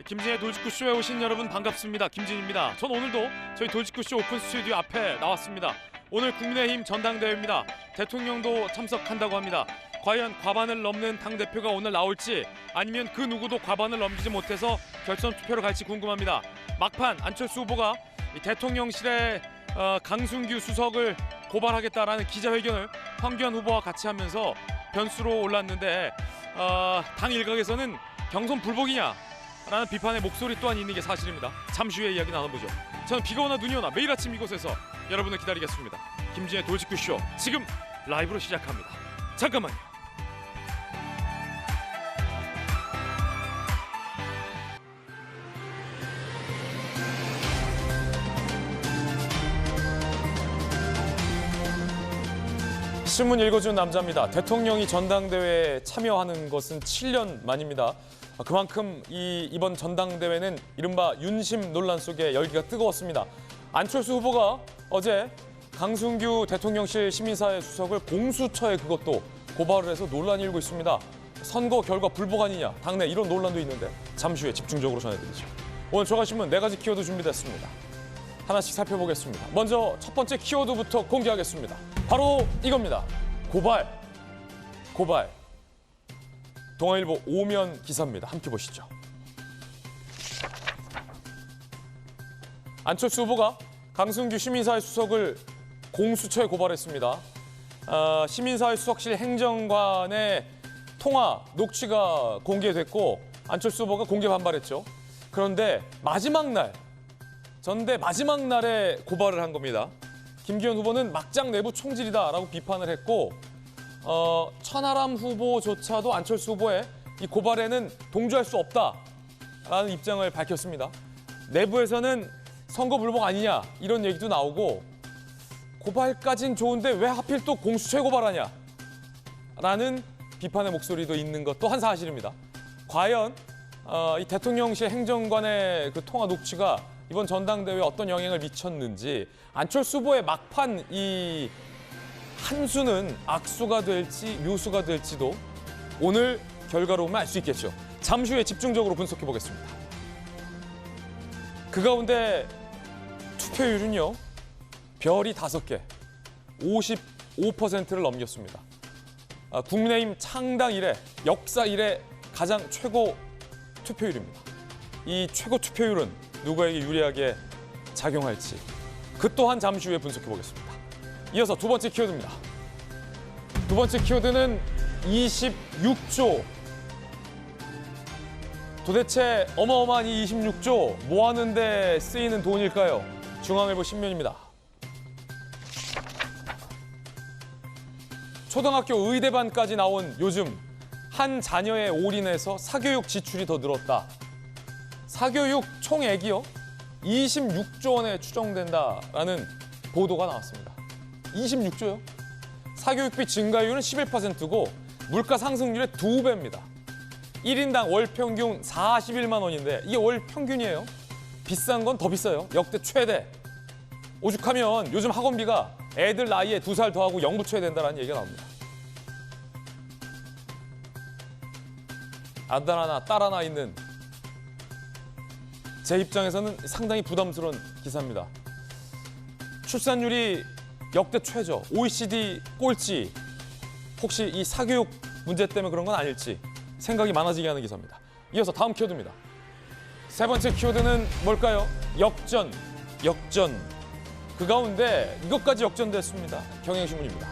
김진의 돌직구쇼에 오신 여러분 반갑습니다. 김진입니다. 전 오늘도 저희 돌직구쇼 오픈 스튜디오 앞에 나왔습니다. 오늘 국민의힘 전당대회입니다. 대통령도 참석한다고 합니다. 과연 과반을 넘는 당대표가 오늘 나올지 아니면 그 누구도 과반을 넘기지 못해서 결선 투표로 갈지 궁금합니다. 막판 안철수 후보가 대통령실에 강승규 수석을 고발하겠다라는 기자회견을 황교안 후보와 같이 하면서 변수로 올랐는데 당 일각에서는 경선 불복이냐 라는 비판의 목소리 또한 있는 게 사실입니다. 잠시 후에 이야기 나눠보죠. 저는 비가 오나 눈이 오나 매일 아침 이곳에서 여러분을 기다리겠습니다. 김진의 돌직구쇼 지금 라이브로 시작합니다. 잠깐만요. 신문 읽어주는 남자입니다. 대통령이 전당대회에 참여하는 것은 7년 만입니다. 그만큼 이번 전당대회는 이른바 윤심 논란 속에 열기가 뜨거웠습니다. 안철수 후보가 어제 강승규 대통령실 시민사회 수석을 공수처에 그것도 고발을 해서 논란이 일고 있습니다. 선거 결과 불복 아니냐, 당내 이런 논란도 있는데 잠시 후에 집중적으로 전해드리죠. 오늘 조간신문 4가지 키워드 준비됐습니다. 하나씩 살펴보겠습니다. 먼저 첫 번째 키워드부터 공개하겠습니다. 바로 이겁니다. 고발. 동아일보 오면 기사입니다. 함께 보시죠. 안철수 후보가 강승규 시민사회 수석을 공수처에 고발했습니다. 시민사회 수석실 행정관의 통화 녹취가 공개됐고 안철수 후보가 공개 반발했죠. 그런데 전대 마지막 날에 고발을 한 겁니다. 김기현 후보는 막장 내부 총질이다라고 비판을 했고 천하람 후보조차도 안철수 후보의 이 고발에는 동조할 수 없다라는 입장을 밝혔습니다. 내부에서는 선거 불복 아니냐 이런 얘기도 나오고 고발까진 좋은데 왜 하필 또 공수처에 고발하냐 라는 비판의 목소리도 있는 것 또한 사실입니다. 과연 이 대통령실 행정관의 그 통화 녹취가 이번 전당대회에 어떤 영향을 미쳤는지 안철수 후보의 막판 이 한수는 악수가 될지 묘수가 될지도 오늘 결과로 보면 알 수 있겠죠. 잠시 후에 집중적으로 분석해 보겠습니다. 그 가운데 투표율은요. 별이 5개, 55%를 넘겼습니다. 국민의힘 창당 이래, 역사 이래 가장 최고 투표율입니다. 이 최고 투표율은 누구에게 유리하게 작용할지 그 또한 잠시 후에 분석해 보겠습니다. 이어서 두 번째 키워드입니다. 두 번째 키워드는 26조. 도대체 어마어마한 이 26조 뭐 하는 데 쓰이는 돈일까요? 중앙일보 신문입니다. 초등학교 의대반까지 나온 요즘 한 자녀에 올인해서 사교육 지출이 더 늘었다. 사교육 총액이요? 26조 원에 추정된다라는 보도가 나왔습니다. 26조요? 사교육비 증가율은 11%고 물가 상승률의 2배입니다. 1인당 월 평균 41만 원인데 이게 월 평균이에요. 비싼 건 더 비싸요. 역대 최대. 오죽하면 요즘 학원비가 애들 나이에 2살 더하고 0 붙여야 된다는 얘기가 나옵니다. 아들 하나, 딸 하나 있는 제 입장에서는 상당히 부담스러운 기사입니다. 출산율이 역대 최저, OECD 꼴찌. 혹시 이 사교육 문제 때문에 그런 건 아닐지 생각이 많아지게 하는 기사입니다. 이어서 다음 키워드입니다. 세 번째 키워드는 뭘까요? 역전. 그 가운데 이것까지 역전됐습니다. 경향신문입니다.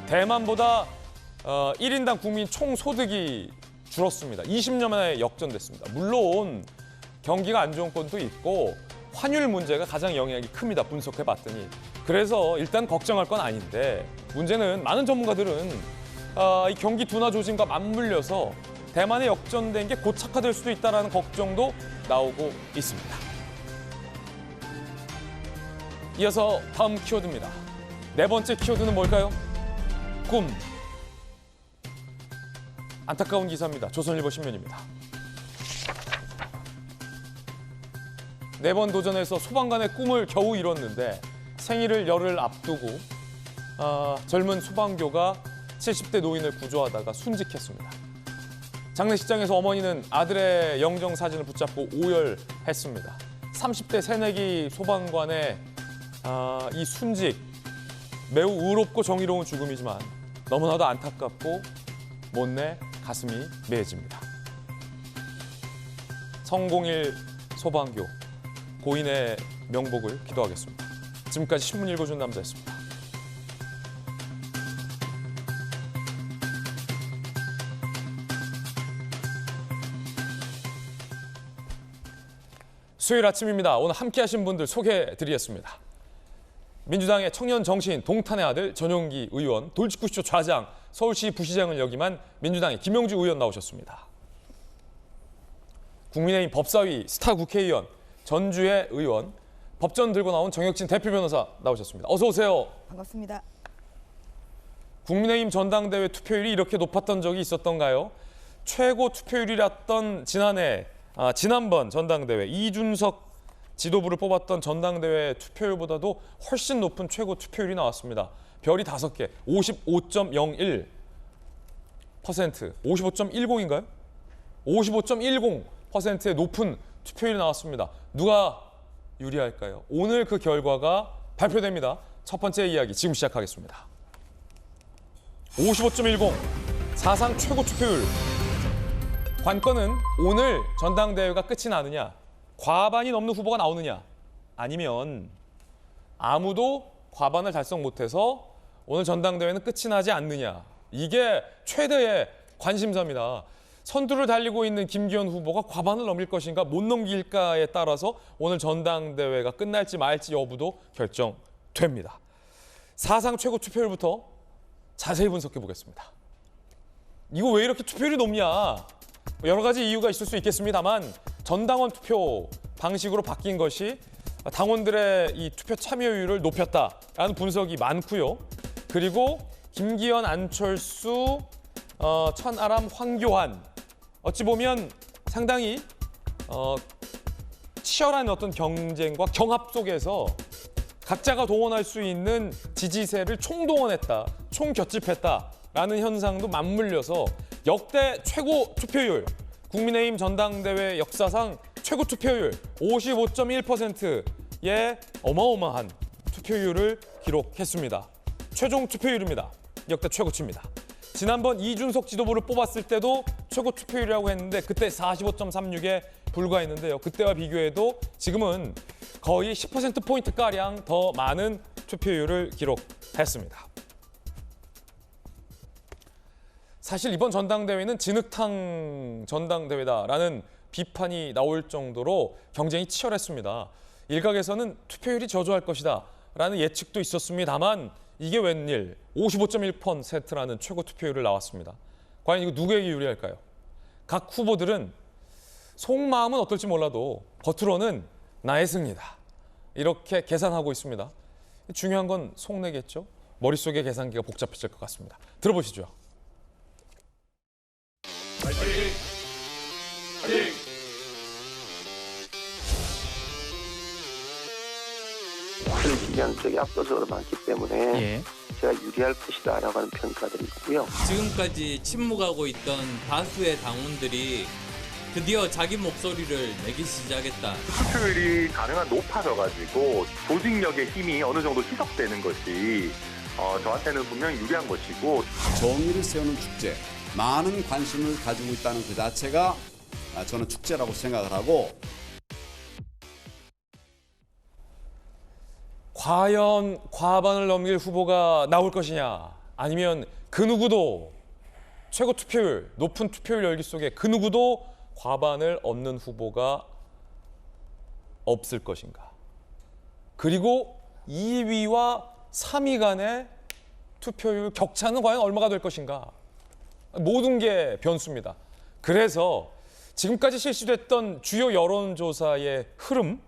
대만보다 1인당 국민 총소득이 줄었습니다. 20년 만에 역전됐습니다. 물론 경기가 안 좋은 건도 있고 환율 문제가 가장 영향이 큽니다. 분석해봤더니. 그래서 일단 걱정할 건 아닌데 문제는 많은 전문가들은 이 경기 둔화 조짐과 맞물려서 대만에 역전된 게 고착화될 수도 있다는 걱정도 나오고 있습니다. 이어서 다음 키워드입니다. 네 번째 키워드는 뭘까요? 꿈. 안타까운 기사입니다. 조선일보 신문입니다. 4번 도전해서 소방관의 꿈을 겨우 이뤘는데 생일을 열흘 앞두고 젊은 소방교가 70대 노인을 구조하다가 순직했습니다. 장례식장에서 어머니는 아들의 영정 사진을 붙잡고 오열했습니다. 30대 새내기 소방관의 이 순직, 매우 의롭고 정의로운 죽음이지만 너무나도 안타깝고 못내 가슴이 메어집니다. 성공일 소방교, 고인의 명복을 기도하겠습니다. 지금까지 신문 읽어준 남자였습니다. 수요일 아침입니다. 오늘 함께하신 분들 소개해드리겠습니다. 민주당의 청년 정치인 동탄의 아들 전용기 의원, 돌직구쇼 좌장, 서울시 부시장을 역임한 민주당의 김영주 의원 나오셨습니다. 국민의힘 법사위 스타 국회의원, 전주의 의원, 법전 들고 나온 정혁진 대표 변호사 나오셨습니다. 어서 오세요. 반갑습니다. 국민의힘 전당대회 투표율이 이렇게 높았던 적이 있었던가요? 최고 투표율이랐던 지난번 전당대회 이준석 지도부를 뽑았던 전당대회 투표율보다도 훨씬 높은 최고 투표율이 나왔습니다. 별이 5개, 55.01%, 55.10인가요? 55.10%의 높은 투표율이 나왔습니다. 누가 유리할까요? 오늘 그 결과가 발표됩니다. 첫 번째 이야기 지금 시작하겠습니다. 55.10, 사상 최고 투표율. 관건은 오늘 전당대회가 끝이 나느냐, 과반이 넘는 후보가 나오느냐, 아니면 아무도 과반을 달성 못해서 오늘 전당대회는 끝이 나지 않느냐. 이게 최대의 관심사입니다. 선두를 달리고 있는 김기현 후보가 과반을 넘길 것인가 못 넘길까에 따라서 오늘 전당대회가 끝날지 말지 여부도 결정됩니다. 사상 최고 투표율부터 자세히 분석해 보겠습니다. 이거 왜 이렇게 투표율이 높냐? 여러 가지 이유가 있을 수 있겠습니다만 전당원 투표 방식으로 바뀐 것이 당원들의 이 투표 참여율을 높였다라는 분석이 많고요. 그리고 김기현, 안철수, 천하람, 황교안 어찌 보면 상당히 치열한 어떤 경쟁과 경합 속에서 각자가 동원할 수 있는 지지세를 총동원했다, 총결집했다라는 현상도 맞물려서 역대 최고 투표율, 국민의힘 전당대회 역사상 최고 투표율 55.1%의 어마어마한 투표율을 기록했습니다. 최종 투표율입니다. 역대 최고치입니다. 지난번 이준석 지도부를 뽑았을 때도 최고 투표율이라고 했는데 그때 45.36에 불과했는데요. 그때와 비교해도 지금은 거의 10%포인트가량 더 많은 투표율을 기록했습니다. 사실 이번 전당대회는 진흙탕 전당대회다라는 비판이 나올 정도로 경쟁이 치열했습니다. 일각에서는 투표율이 저조할 것이다라는 예측도 있었습니다만 이게 웬일 55.1%라는 최고 투표율을 나왔습니다. 과연 이거 누구에게 유리할까요? 각 후보들은 속마음은 어떨지 몰라도 겉으로는 나의 승리다, 이렇게 계산하고 있습니다. 중요한 건 속내겠죠. 머릿속의 계산기가 복잡해질 것 같습니다. 들어보시죠. 화이팅! 화이팅! 김기현 쪽이 압도적으로 많기 때문에 제가 유리할 것이다라고 하는 평가들이 있고요. 지금까지 침묵하고 있던 다수의 당원들이 드디어 자기 목소리를 내기 시작했다. 투표율이 가능한 높아져가지고 조직력의 힘이 어느 정도 희석되는 것이 저한테는 분명히 유리한 것이고, 정의를 세우는 축제, 많은 관심을 가지고 있다는 그 자체가 저는 축제라고 생각을 하고, 과연 과반을 넘길 후보가 나올 것이냐, 아니면 그 누구도 최고 투표율, 높은 투표율 열기 속에 그 누구도 과반을 얻는 후보가 없을 것인가. 그리고 2위와 3위 간의 투표율 격차는 과연 얼마가 될 것인가. 모든 게 변수입니다. 그래서 지금까지 실시됐던 주요 여론조사의 흐름,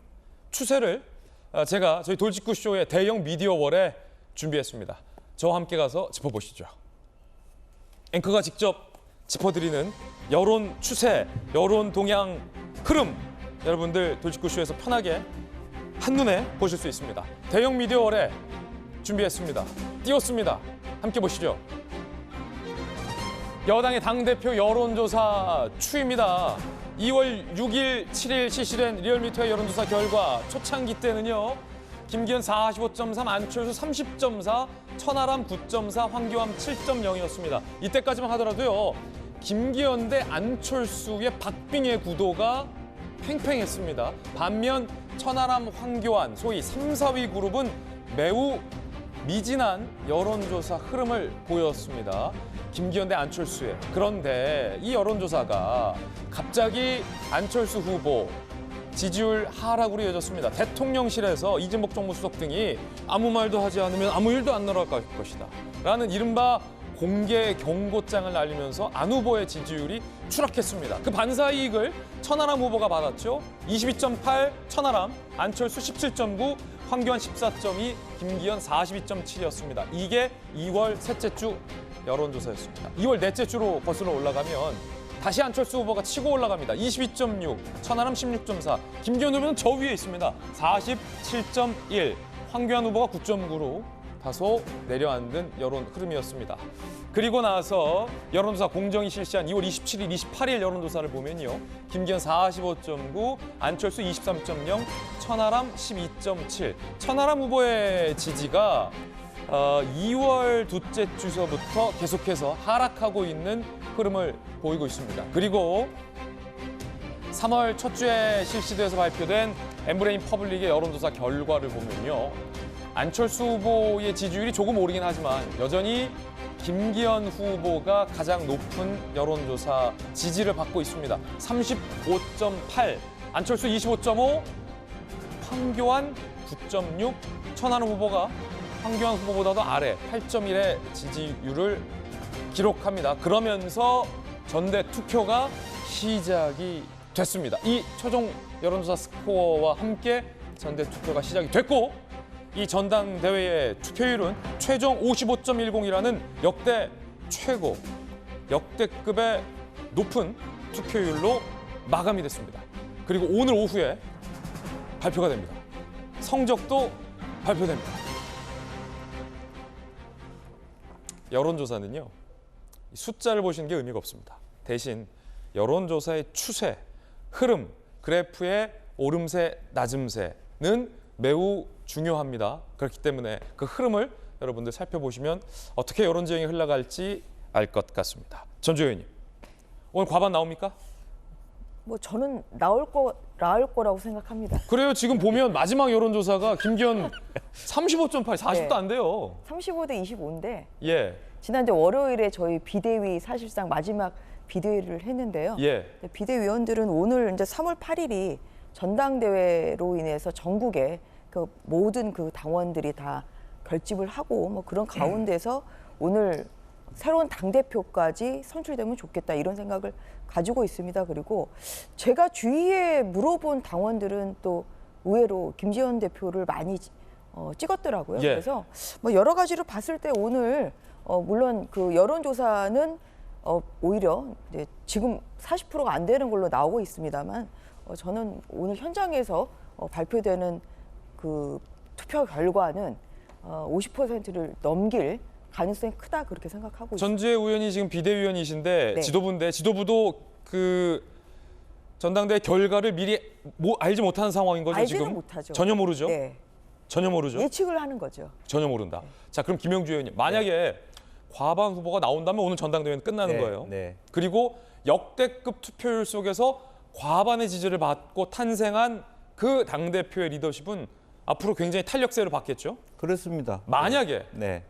추세를 제가 저희 돌직구쇼의 대형 미디어월에 준비했습니다. 저와 함께 가서 짚어보시죠. 앵커가 직접 짚어드리는 여론 추세, 여론 동향 흐름, 여러분들 돌직구쇼에서 편하게 한눈에 보실 수 있습니다. 대형 미디어월에 준비했습니다. 띄웠습니다. 함께 보시죠. 여당의 당대표 여론조사 추입니다. 2월 6일, 7일 실시된 리얼미터의 여론조사 결과 초창기 때는요. 김기현 45.3, 안철수 30.4, 천하람 9.4, 황교안 7.0이었습니다. 이때까지만 하더라도요. 김기현 대 안철수의 박빙의 구도가 팽팽했습니다. 반면 천하람, 황교안, 소위 3, 4위 그룹은 매우 미진한 여론조사 흐름을 보였습니다. 김기현 대 안철수의. 그런데 이 여론조사가 갑자기 안철수 후보 지지율 하락으로 이어졌습니다. 대통령실에서 이진복 정무수석 등이 아무 말도 하지 않으면 아무 일도 안 날아갈 것이다. 라는 이른바 공개 경고장을 날리면서 안 후보의 지지율이 추락했습니다. 그 반사이익을 천하람 후보가 받았죠. 22.8 천하람, 안철수 17.9, 황교안 14.2, 김기현 42.7이었습니다. 이게 2월 셋째 주 여론조사였습니다. 2월 넷째 주로 거슬러 올라가면 다시 안철수 후보가 치고 올라갑니다. 22.6, 천하람 16.4, 김기현 후보는 저 위에 있습니다. 47.1, 황교안 후보가 9.9로 다소 내려앉은 여론 흐름이었습니다. 그리고 나서 여론조사 공정이 실시한 2월 27일, 28일 여론조사를 보면요. 김기현 45.9, 안철수 23.0, 천하람 12.7. 천하람 후보의 지지가 2월 둘째 주서부터 계속해서 하락하고 있는 흐름을 보이고 있습니다. 그리고 3월 첫 주에 실시돼서 발표된 엠브레인 퍼블릭의 여론조사 결과를 보면요. 안철수 후보의 지지율이 조금 오르긴 하지만 여전히 김기현 후보가 가장 높은 여론조사 지지를 받고 있습니다. 35.8, 안철수 25.5, 황교안 9.6, 천하람 후보가 황교안 후보보다도 아래 8.1의 지지율을 기록합니다. 그러면서 전대 투표가 시작이 됐습니다. 이 최종 여론조사 스코어와 함께 전대 투표가 시작이 됐고 이 전당대회의 투표율은 최종 55.10이라는 역대 최고, 역대급의 높은 투표율로 마감이 됐습니다. 그리고 오늘 오후에 발표가 됩니다. 성적도 발표됩니다. 여론조사는요. 숫자를 보시는 게 의미가 없습니다. 대신 여론조사의 추세, 흐름, 그래프의 오름세, 낮음세는 매우 중요합니다. 그렇기 때문에 그 흐름을 여러분들 살펴보시면 어떻게 여론지형이 흘러갈지 알 것 같습니다. 전주 의원님, 오늘 과반 나옵니까? 뭐 저는 나을 거라고 생각합니다. 그래요. 지금 보면 마지막 여론조사가 김기현 35.8, 40도 안 돼요. 35대 25인데 예. 지난주 월요일에 저희 비대위 사실상 마지막 비대위를 했는데요. 예. 비대위원들은 오늘 이제 3월 8일이 전당대회로 인해서 전국에 그 모든 그 당원들이 다 결집을 하고 뭐 그런 가운데서 오늘 새로운 당대표까지 선출되면 좋겠다 이런 생각을 가지고 있습니다. 그리고 제가 주위에 물어본 당원들은 또 의외로 김지현 대표를 많이 찍었더라고요. 예. 그래서 뭐 여러 가지로 봤을 때 오늘 물론 그 여론조사는 오히려 이제 지금 40%가 안 되는 걸로 나오고 있습니다만 저는 오늘 현장에서 발표되는 그 투표 결과는 50%를 넘길 가능성이 크다 그렇게 생각하고 있습니다. 전주혜 의원이 지금 비대위원이신데 네. 지도부인데 지도부도 그 전당대회 결과를 미리 알지 못하는 상황인 거죠 알지는 지금? 못하죠. 전혀 모르죠? 네. 전혀 모르죠? 예측을 하는 거죠. 전혀 모른다. 자, 그럼 김영주 의원님, 만약에 과반 후보가 나온다면 오늘 전당대회는 끝나는 거예요. 네. 그리고 역대급 투표율 속에서 과반의 지지를 받고 탄생한 그 당대표의 리더십은 앞으로 굉장히 탄력세를 받겠죠? 그렇습니다. 만약에 네.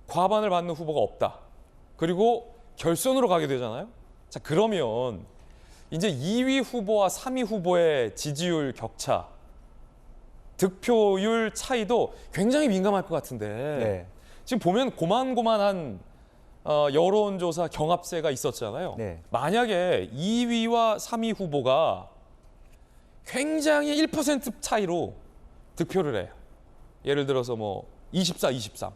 과반을 받는 후보가 없다. 그리고 결선으로 가게 되잖아요. 자, 그러면 이제 2위 후보와 3위 후보의 지지율 격차, 득표율 차이도 굉장히 민감할 것 같은데 네. 지금 보면 고만고만한 여론조사 경합세가 있었잖아요. 네. 만약에 2위와 3위 후보가 굉장히 1% 차이로 득표를 해요. 예를 들어서 뭐 24, 23.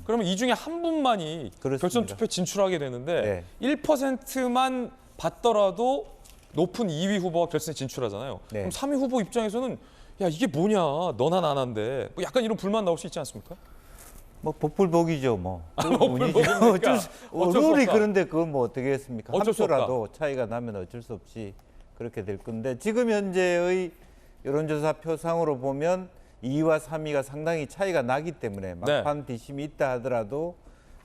그러면 이 중에 한 분만이 그렇습니다. 결선 투표에 진출하게 되는데 네. 1%만 받더라도 높은 2위 후보가 결선에 진출하잖아요. 네. 그럼 3위 후보 입장에서는 야 이게 뭐냐 너나 나난데 뭐 약간 이런 불만 나올 수 있지 않습니까? 뭐 복불복이죠, 뭐. 복불복이니까 어쩔 어쩔 수 룰이 없다. 그런데 그건 뭐 어떻게 했습니까? 어쩔 수 합쳐라도 차이가 나면 어쩔 수 없이 그렇게 될 건데 지금 현재의 여론조사 표상으로 보면 2위와 3위가 상당히 차이가 나기 때문에 막판 뒷심이 있다 하더라도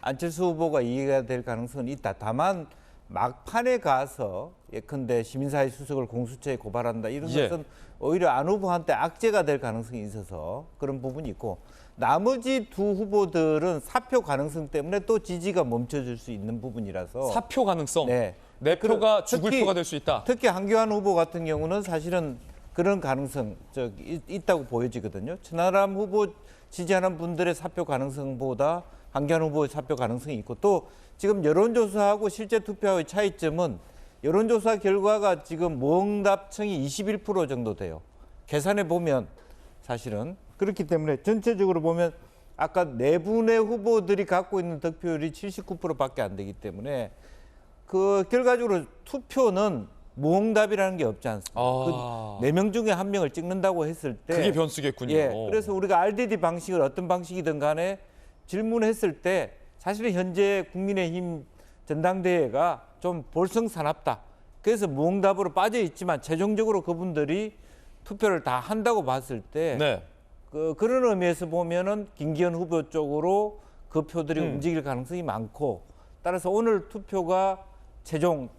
안철수 후보가 2위가 될 가능성은 있다. 다만 막판에 가서 예컨대 시민사회 수석을 공수처에 고발한다 이런 것은 오히려 안 후보한테 악재가 될 가능성이 있어서 그런 부분이 있고 나머지 두 후보들은 사표 가능성 때문에 또 지지가 멈춰질 수 있는 부분이라서 사표 가능성. 네. 내 표가 죽을 특히- 표가 될 수 있다. 특히 한교안 후보 같은 경우는 사실은 그런 가능성 있다고 보여지거든요. 천하람 후보 지지하는 분들의 사표 가능성보다 한교안 후보의 사표 가능성이 있고 또 지금 여론조사하고 실제 투표의 차이점은 여론조사 결과가 지금 모응답층이 21% 정도 돼요. 계산해 보면 사실은 그렇기 때문에 전체적으로 보면 아까 네 분의 후보들이 갖고 있는 득표율이 79%밖에 안 되기 때문에 그 결과적으로 투표는 무응답이라는 게 없지 않습니까? 아. 그 4명 중에 1명을 찍는다고 했을 때 그게 변수겠군요. 예, 그래서 우리가 RDD 방식을 어떤 방식이든 간에 질문했을 때 사실은 현재 국민의힘 전당대회가 좀 볼성사납다. 그래서 무응답으로 빠져 있지만 최종적으로 그분들이 투표를 다 한다고 봤을 때 네. 그런 의미에서 보면은 김기현 후보 쪽으로 그 표들이 움직일 가능성이 많고 따라서 오늘 투표가 최종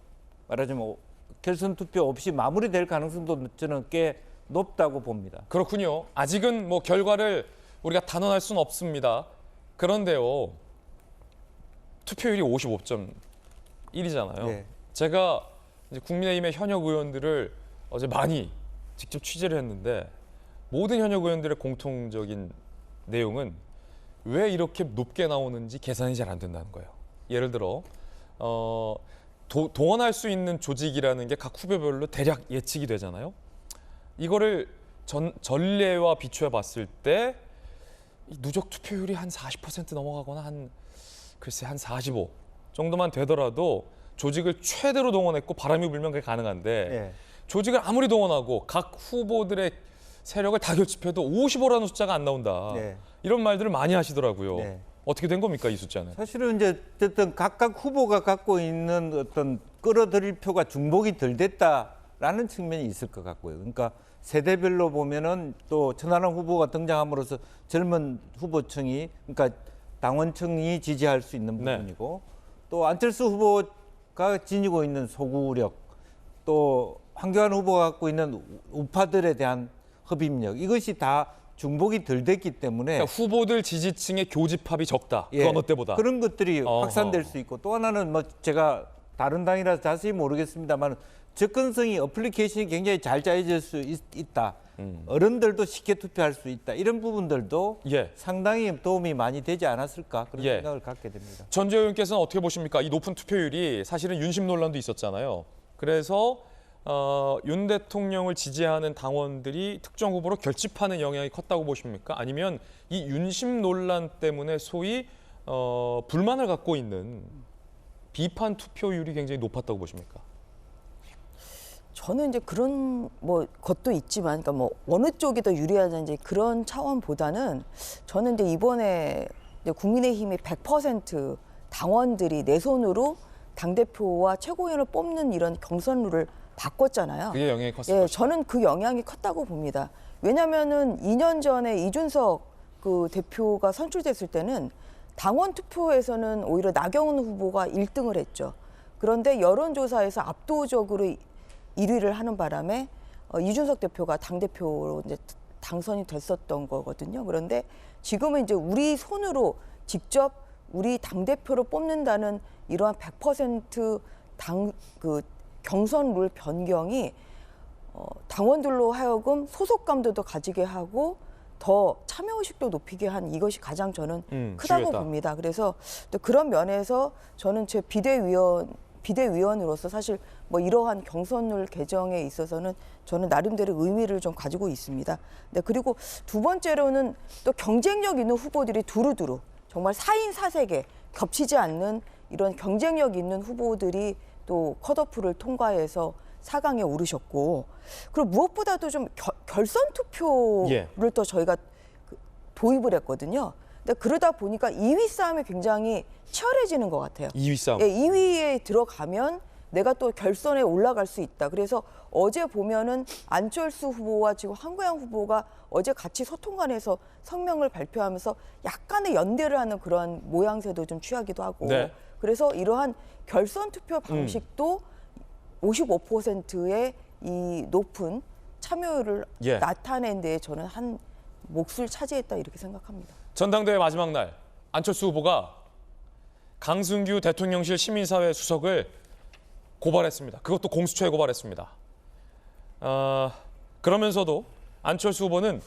말하자면 결선 투표 없이 마무리될 가능성도 저는 꽤 높다고 봅니다. 그렇군요. 아직은 뭐 결과를 우리가 단언할 수는 없습니다. 그런데요. 투표율이 55.1이잖아요. 네. 제가 이제 국민의힘의 현역 의원들을 어제 많이 직접 취재를 했는데 모든 현역 의원들의 공통적인 내용은 왜 이렇게 높게 나오는지 계산이 잘 안 된다는 거예요. 예를 들어 동원할 수 있는 조직이라는 게 각 후보별로 대략 예측이 되잖아요. 이거를 전례와 비추어 봤을 때 이 누적 투표율이 한 40% 넘어가거나 한 45 정도만 되더라도 조직을 최대로 동원했고 바람이 불면 그게 가능한데 예. 조직을 아무리 동원하고 각 후보들의 세력을 다 결집해도 55라는 숫자가 안 나온다. 네. 이런 말들을 많이 하시더라고요. 네. 어떻게 된 겁니까, 이 숫자는? 사실은 이제 어쨌든 각각 후보가 갖고 있는 어떤 끌어들일 표가 중복이 덜 됐다라는 측면이 있을 것 같고요. 그러니까 세대별로 보면은 또 천하람 후보가 등장함으로써 젊은 후보층이 그러니까 당원층이 지지할 수 있는 부분이고 또 안철수 후보가 지니고 있는 소구력 또 황교안 후보가 갖고 있는 우파들에 대한 흡입력 이것이 다 중복이 덜 됐기 때문에 그러니까 후보들 지지층의 교집합이 적다. 그 어느 때보다. 그런 것들이 확산될 수 있고 또 하나는 뭐 제가 다른 당이라서 자세히 모르겠습니다만 접근성이 어플리케이션이 굉장히 잘 짜여질 수 있다. 어른들도 쉽게 투표할 수 있다. 이런 부분들도 상당히 도움이 많이 되지 않았을까 그런 생각을 갖게 됩니다. 전재 의원께서는 어떻게 보십니까? 이 높은 투표율이 사실은 윤심 논란도 있었잖아요. 그래서 윤 대통령을 지지하는 당원들이 특정 후보로 결집하는 영향이 컸다고 보십니까? 아니면 이 윤심 논란 때문에 소위 불만을 갖고 있는 비판 투표율이 굉장히 높았다고 보십니까? 저는 이제 그런 뭐 것도 있지만, 그러니까 뭐 어느 쪽이 더 유리하든지 그런 차원보다는 저는 이제 이번에 이제 국민의힘이 100% 당원들이 내 손으로 당 대표와 최고위원을 뽑는 이런 경선 룰을 바꿨잖아요. 그게 영향이 컸어요. 예, 저는 그 영향이 컸다고 봅니다. 왜냐하면은 2년 전에 이준석 그 대표가 선출됐을 때는 당원 투표에서는 오히려 나경원 후보가 1등을 했죠. 그런데 여론조사에서 압도적으로 1위를 하는 바람에 이준석 대표가 당대표로 이제 당선이 됐었던 거거든요. 그런데 지금은 이제 우리 손으로 직접 우리 당대표를 뽑는다는 이러한 100% 경선 룰 변경이 당원들로 하여금 소속감도 더 가지게 하고 더 참여의식도 높이게 한 이것이 가장 저는 크다고 중요했다. 봅니다. 그래서 또 그런 면에서 저는 제 비대위원으로서 사실 뭐 이러한 경선룰 개정에 있어서는 저는 나름대로 의미를 좀 가지고 있습니다. 네, 그리고 두 번째로는 또 경쟁력 있는 후보들이 두루두루 정말 4인 4색에 겹치지 않는 이런 경쟁력 있는 후보들이 또 컷오프를 통과해서 4강에 오르셨고, 그리고 무엇보다도 좀 결선 투표를 또 저희가 도입을 했거든요. 근데 그러다 보니까 2위 싸움이 굉장히 치열해지는 것 같아요. 2위 싸움. 예, 2위에 들어가면 내가 또 결선에 올라갈 수 있다. 그래서 어제 보면은 안철수 후보와 지금 황교안 후보가 어제 같이 소통관에서 성명을 발표하면서 약간의 연대를 하는 그런 모양새도 좀 취하기도 하고. 네. 그래서 이러한 결선 투표 방식도 55%의 이 높은 참여율을 예. 나타낸 데에 저는 한 몫을 차지했다 이렇게 생각합니다. 전당대회 마지막 날 안철수 후보가 강승규 대통령실 시민사회 수석을 고발했습니다. 그것도 공수처에 고발했습니다. 그러면서도 안철수 후보는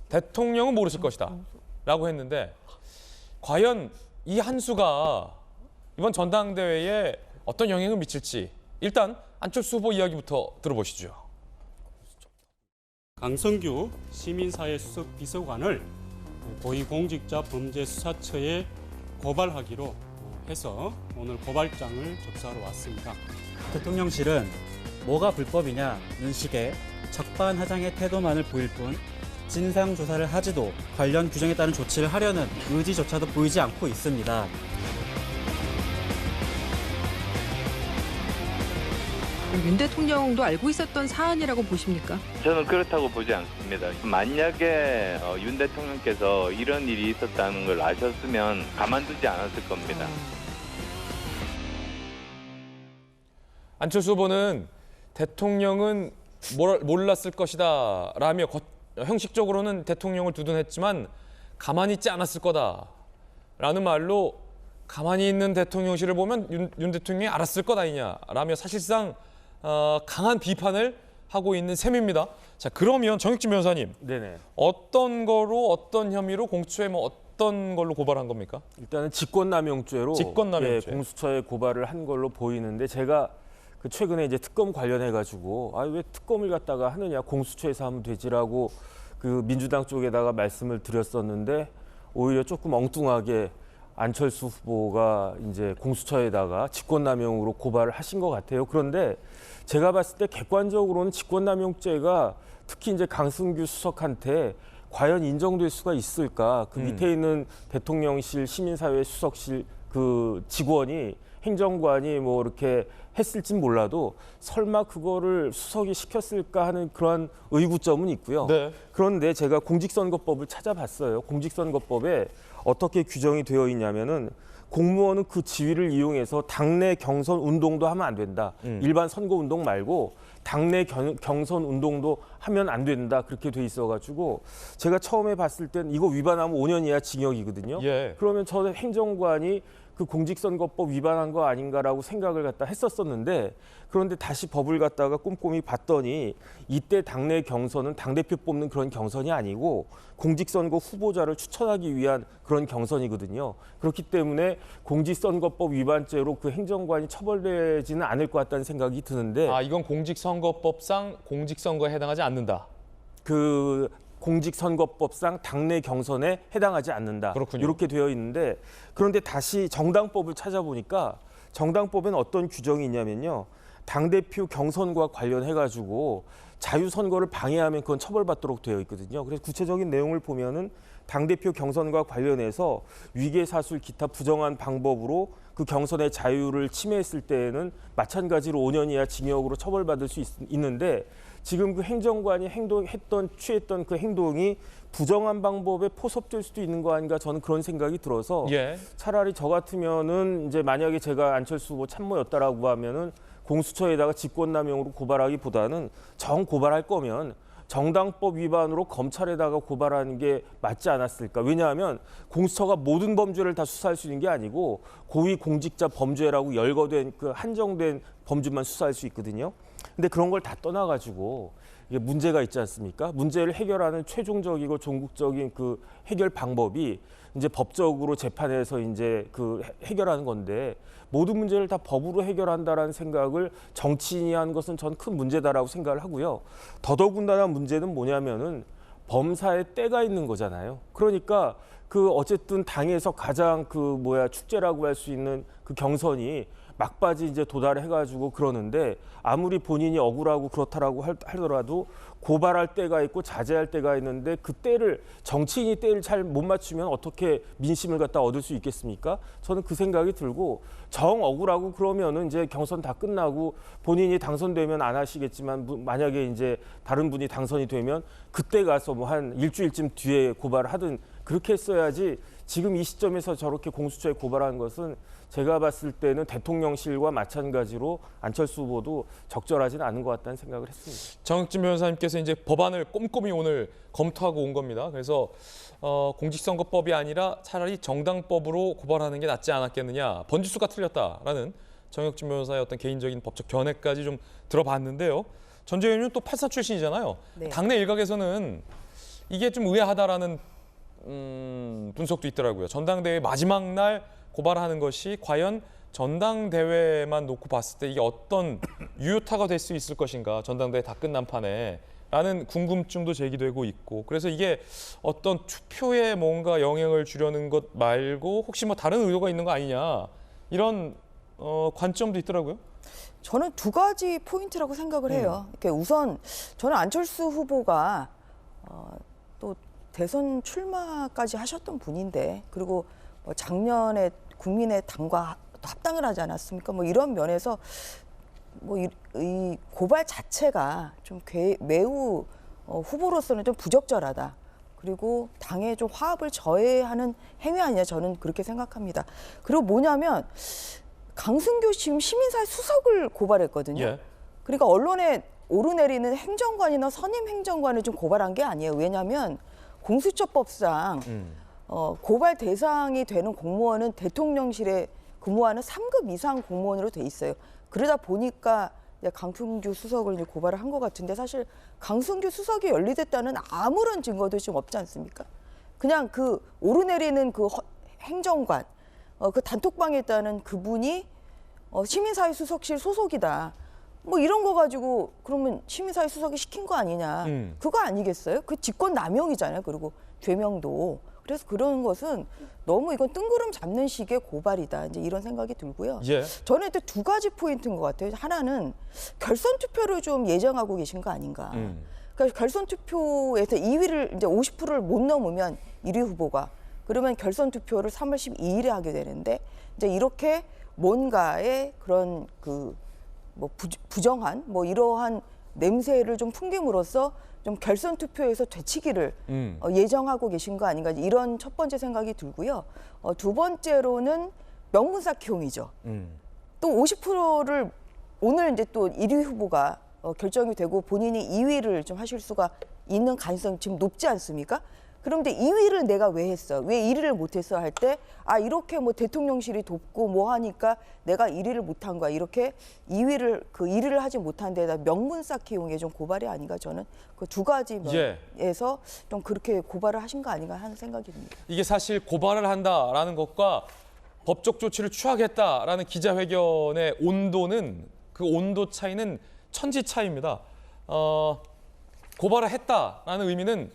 대통령은 모르실 것이다 라고 했는데 과연 이 한 수가 이번 전당대회에 어떤 영향을 미칠지 일단 안철수 후보 이야기부터 들어보시죠. 강성규 시민사회 수석 비서관을 고위공직자범죄수사처에 고발하기로 해서 오늘 고발장을 접수하러 왔습니다. 대통령실은 뭐가 불법이냐는 식의 적반하장의 태도만을 보일 뿐 진상조사를 하지도 관련 규정에 따른 조치를 하려는 의지조차도 보이지 않고 있습니다. 윤 대통령도 알고 있었던 사안이라고 보십니까? 저는 그렇다고 보지 않습니다. 만약에 윤 대통령께서 이런 일이 있었다는 걸 아셨으면 가만두지 않았을 겁니다. 안철수 후보는 대통령은 몰랐을 것이다 라며 형식적으로는 대통령을 두둔했지만 가만히 있지 않았을 거다라는 말로 가만히 있는 대통령실을 보면 윤 대통령이 알았을 것 아니냐라며 사실상 강한 비판을 하고 있는 셈입니다. 자, 그러면 정익진 변호사님, 네네. 어떤 거로 어떤 혐의로 공수처에 어떤 걸로 고발한 겁니까? 일단은 직권남용죄로 직권남용죄. 공수처에 고발을 한 걸로 보이는데 제가 그 최근에 이제 특검 관련해 가지고 왜 특검을 갖다가 하느냐 공수처에서 하면 되지라고 그 민주당 쪽에다가 말씀을 드렸었는데 오히려 조금 엉뚱하게 안철수 후보가 이제 공수처에다가 직권남용으로 고발을 하신 것 같아요. 그런데 제가 봤을 때 객관적으로는 직권남용죄가 특히 이제 강승규 수석한테 과연 인정될 수가 있을까? 그 밑에 있는 대통령실 시민사회 수석실 그 직원이 행정관이 뭐 이렇게 했을진 몰라도 설마 그거를 수석이 시켰을까 하는 그러한 의구점은 있고요. 네. 그런데 제가 공직선거법을 찾아봤어요. 공직선거법에 어떻게 규정이 되어 있냐면은 공무원은 그 지위를 이용해서 당내 경선 운동도 하면 안 된다. 일반 선거 운동 말고 당내 경선 운동도 하면 안 된다. 그렇게 돼 있어가지고 제가 처음에 봤을 땐 이거 위반하면 5년 이하 징역이거든요. 예. 그러면 저 행정관이 그 공직선거법 위반한 거 아닌가라고 생각을 갖다 했었었는데 그런데 다시 법을 갖다가 꼼꼼히 봤더니 이때 당내 경선은 당대표 뽑는 그런 경선이 아니고 공직선거 후보자를 추천하기 위한 그런 경선이거든요. 그렇기 때문에 공직선거법 위반죄로 그 행정관이 처벌되지는 않을 것 같다는 생각이 드는데 이건 공직선거법상 공직선거에 해당하지 않는다. 그 공직선거법상 당내 경선에 해당하지 않는다. 그렇군요. 이렇게 되어 있는데 그런데 다시 정당법을 찾아보니까 정당법에는 어떤 규정이 있냐면요. 당대표 경선과 관련해가지고 자유선거를 방해하면 그건 처벌받도록 되어 있거든요. 그래서 구체적인 내용을 보면은 당대표 경선과 관련해서 위계사술 기타 부정한 방법으로 그 경선의 자유를 침해했을 때에는 마찬가지로 5년 이하 징역으로 처벌받을 수 있는데 지금 그 행정관이 취했던 그 행동이 부정한 방법에 포섭될 수도 있는 거 아닌가 저는 그런 생각이 들어서 예. 차라리 저 같으면은 이제 만약에 제가 안철수 후보 참모였다라고 하면은 공수처에다가 직권남용으로 고발하기보다는 정 고발할 거면 정당법 위반으로 검찰에다가 고발하는 게 맞지 않았을까? 왜냐하면 공수처가 모든 범죄를 다 수사할 수 있는 게 아니고 고위공직자 범죄라고 열거된 그 한정된 범죄만 수사할 수 있거든요. 근데 그런 걸 다 떠나가지고 이게 문제가 있지 않습니까? 문제를 해결하는 최종적이고 종국적인 그 해결 방법이 이제 법적으로 재판에서 이제 그 해결하는 건데 모든 문제를 다 법으로 해결한다라는 생각을 정치인이 한 것은 전 큰 문제다라고 생각을 하고요. 더더군다나 문제는 뭐냐면은 범사에 때가 있는 거잖아요. 그러니까 그 어쨌든 당에서 가장 축제라고 할 수 있는 그 경선이 막바지 이제 도달해가지고 그러는데 아무리 본인이 억울하고 그렇다라고 하더라도 고발할 때가 있고 자제할 때가 있는데 그 때를 정치인이 때를 잘 못 맞추면 어떻게 민심을 갖다 얻을 수 있겠습니까? 저는 그 생각이 들고 정 억울하고 그러면은 이제 경선 다 끝나고 본인이 당선되면 안 하시겠지만 만약에 이제 다른 분이 당선이 되면 그때 가서 뭐 한 일주일쯤 뒤에 고발을 하든 그렇게 했어야지 지금 이 시점에서 저렇게 공수처에 고발한 것은 제가 봤을 때는 대통령실과 마찬가지로 안철수 후보도 적절하지는 않은 것 같다는 생각을 했습니다. 정혁진 변호사님께서 이제 법안을 꼼꼼히 오늘 검토하고 온 겁니다. 그래서 공직선거법이 아니라 차라리 정당법으로 고발하는 게 낫지 않았겠느냐. 번지수가 틀렸다라는 정혁진 변호사의 어떤 개인적인 법적 견해까지 좀 들어봤는데요. 전재 의원님은 또 84 출신이잖아요. 네. 당내 일각에서는 이게 좀 의아하다라는 분석도 있더라고요. 전당대회 마지막 날 고발하는 것이 과연 전당대회만 놓고 봤을 때 이게 어떤 유효타가 될 수 있을 것인가, 전당대회 다 끝난 판에 라는 궁금증도 제기되고 있고, 그래서 이게 어떤 투표에 뭔가 영향을 주려는 것 말고 혹시 뭐 다른 의도가 있는 거 아니냐, 이런 관점도 있더라고요. 저는 두 가지 포인트라고 생각을 해요. 이렇게 우선 저는 안철수 후보가 또 대선 출마까지 하셨던 분인데, 그리고 뭐 작년에 국민의 당과 합당을 하지 않았습니까? 뭐 이런 면에서 뭐 이 고발 자체가 좀 매우 후보로서는 좀 부적절하다. 그리고 당의 좀 화합을 저해하는 행위 아니냐, 저는 그렇게 생각합니다. 그리고 뭐냐면 강승규 지금 시민사회 수석을 고발했거든요. 예. 그러니까 언론에 오르내리는 행정관이나 선임 행정관을 좀 고발한 게 아니에요. 왜냐하면 공수처법상 고발 대상이 되는 공무원은 대통령실에 근무하는 3급 이상 공무원으로 돼 있어요. 그러다 보니까 강승규 수석을 이제 고발을 한 것 같은데, 사실 강승규 수석이 연루됐다는 아무런 증거도 지금 없지 않습니까? 그냥 그 오르내리는 그 행정관, 그 단톡방에 있다는 그분이 시민사회 수석실 소속이다. 뭐 이런 거 가지고 그러면 시민사회 수석이 시킨 거 아니냐. 그거 아니겠어요? 그 직권 남용이잖아요. 그리고 죄명도. 그래서 그런 것은 너무 이건 뜬구름 잡는 식의 고발이다. 이제 이런 생각이 들고요. 예. 저는 또 두 가지 포인트인 것 같아요. 하나는 결선 투표를 좀 예정하고 계신 거 아닌가. 그러니까 결선 투표에서 2위를 이제 50%를 못 넘으면 1위 후보가, 그러면 결선 투표를 3월 12일에 하게 되는데, 이제 이렇게 뭔가의 그런 뭐 부정한 뭐 이러한 냄새를 좀 풍김으로써 좀 결선 투표에서 되치기를 예정하고 계신 거 아닌가, 이런 첫 번째 생각이 들고요. 두 번째로는 명분 쌓기용이죠. 또 50%를 오늘 이제 또 1위 후보가 결정이 되고 본인이 2위를 좀 하실 수가 있는 가능성이 지금 높지 않습니까? 그런데 2위를 내가 왜 했어? 왜 1위를 못했어? 할 때, 이렇게 뭐 대통령실이 돕고 뭐 하니까 내가 1위를 못한 거야. 이렇게 1위를 하지 못한 데다 명분 쌓기용의 좀 고발이 아닌가, 저는 그 두 가지 면에서 좀 그렇게 고발을 하신 거 아닌가 하는 생각이 듭니다. 이게 사실 고발을 한다라는 것과 법적 조치를 취하겠다라는 기자회견의 온도는, 그 온도 차이는 천지 차이입니다. 고발을 했다라는 의미는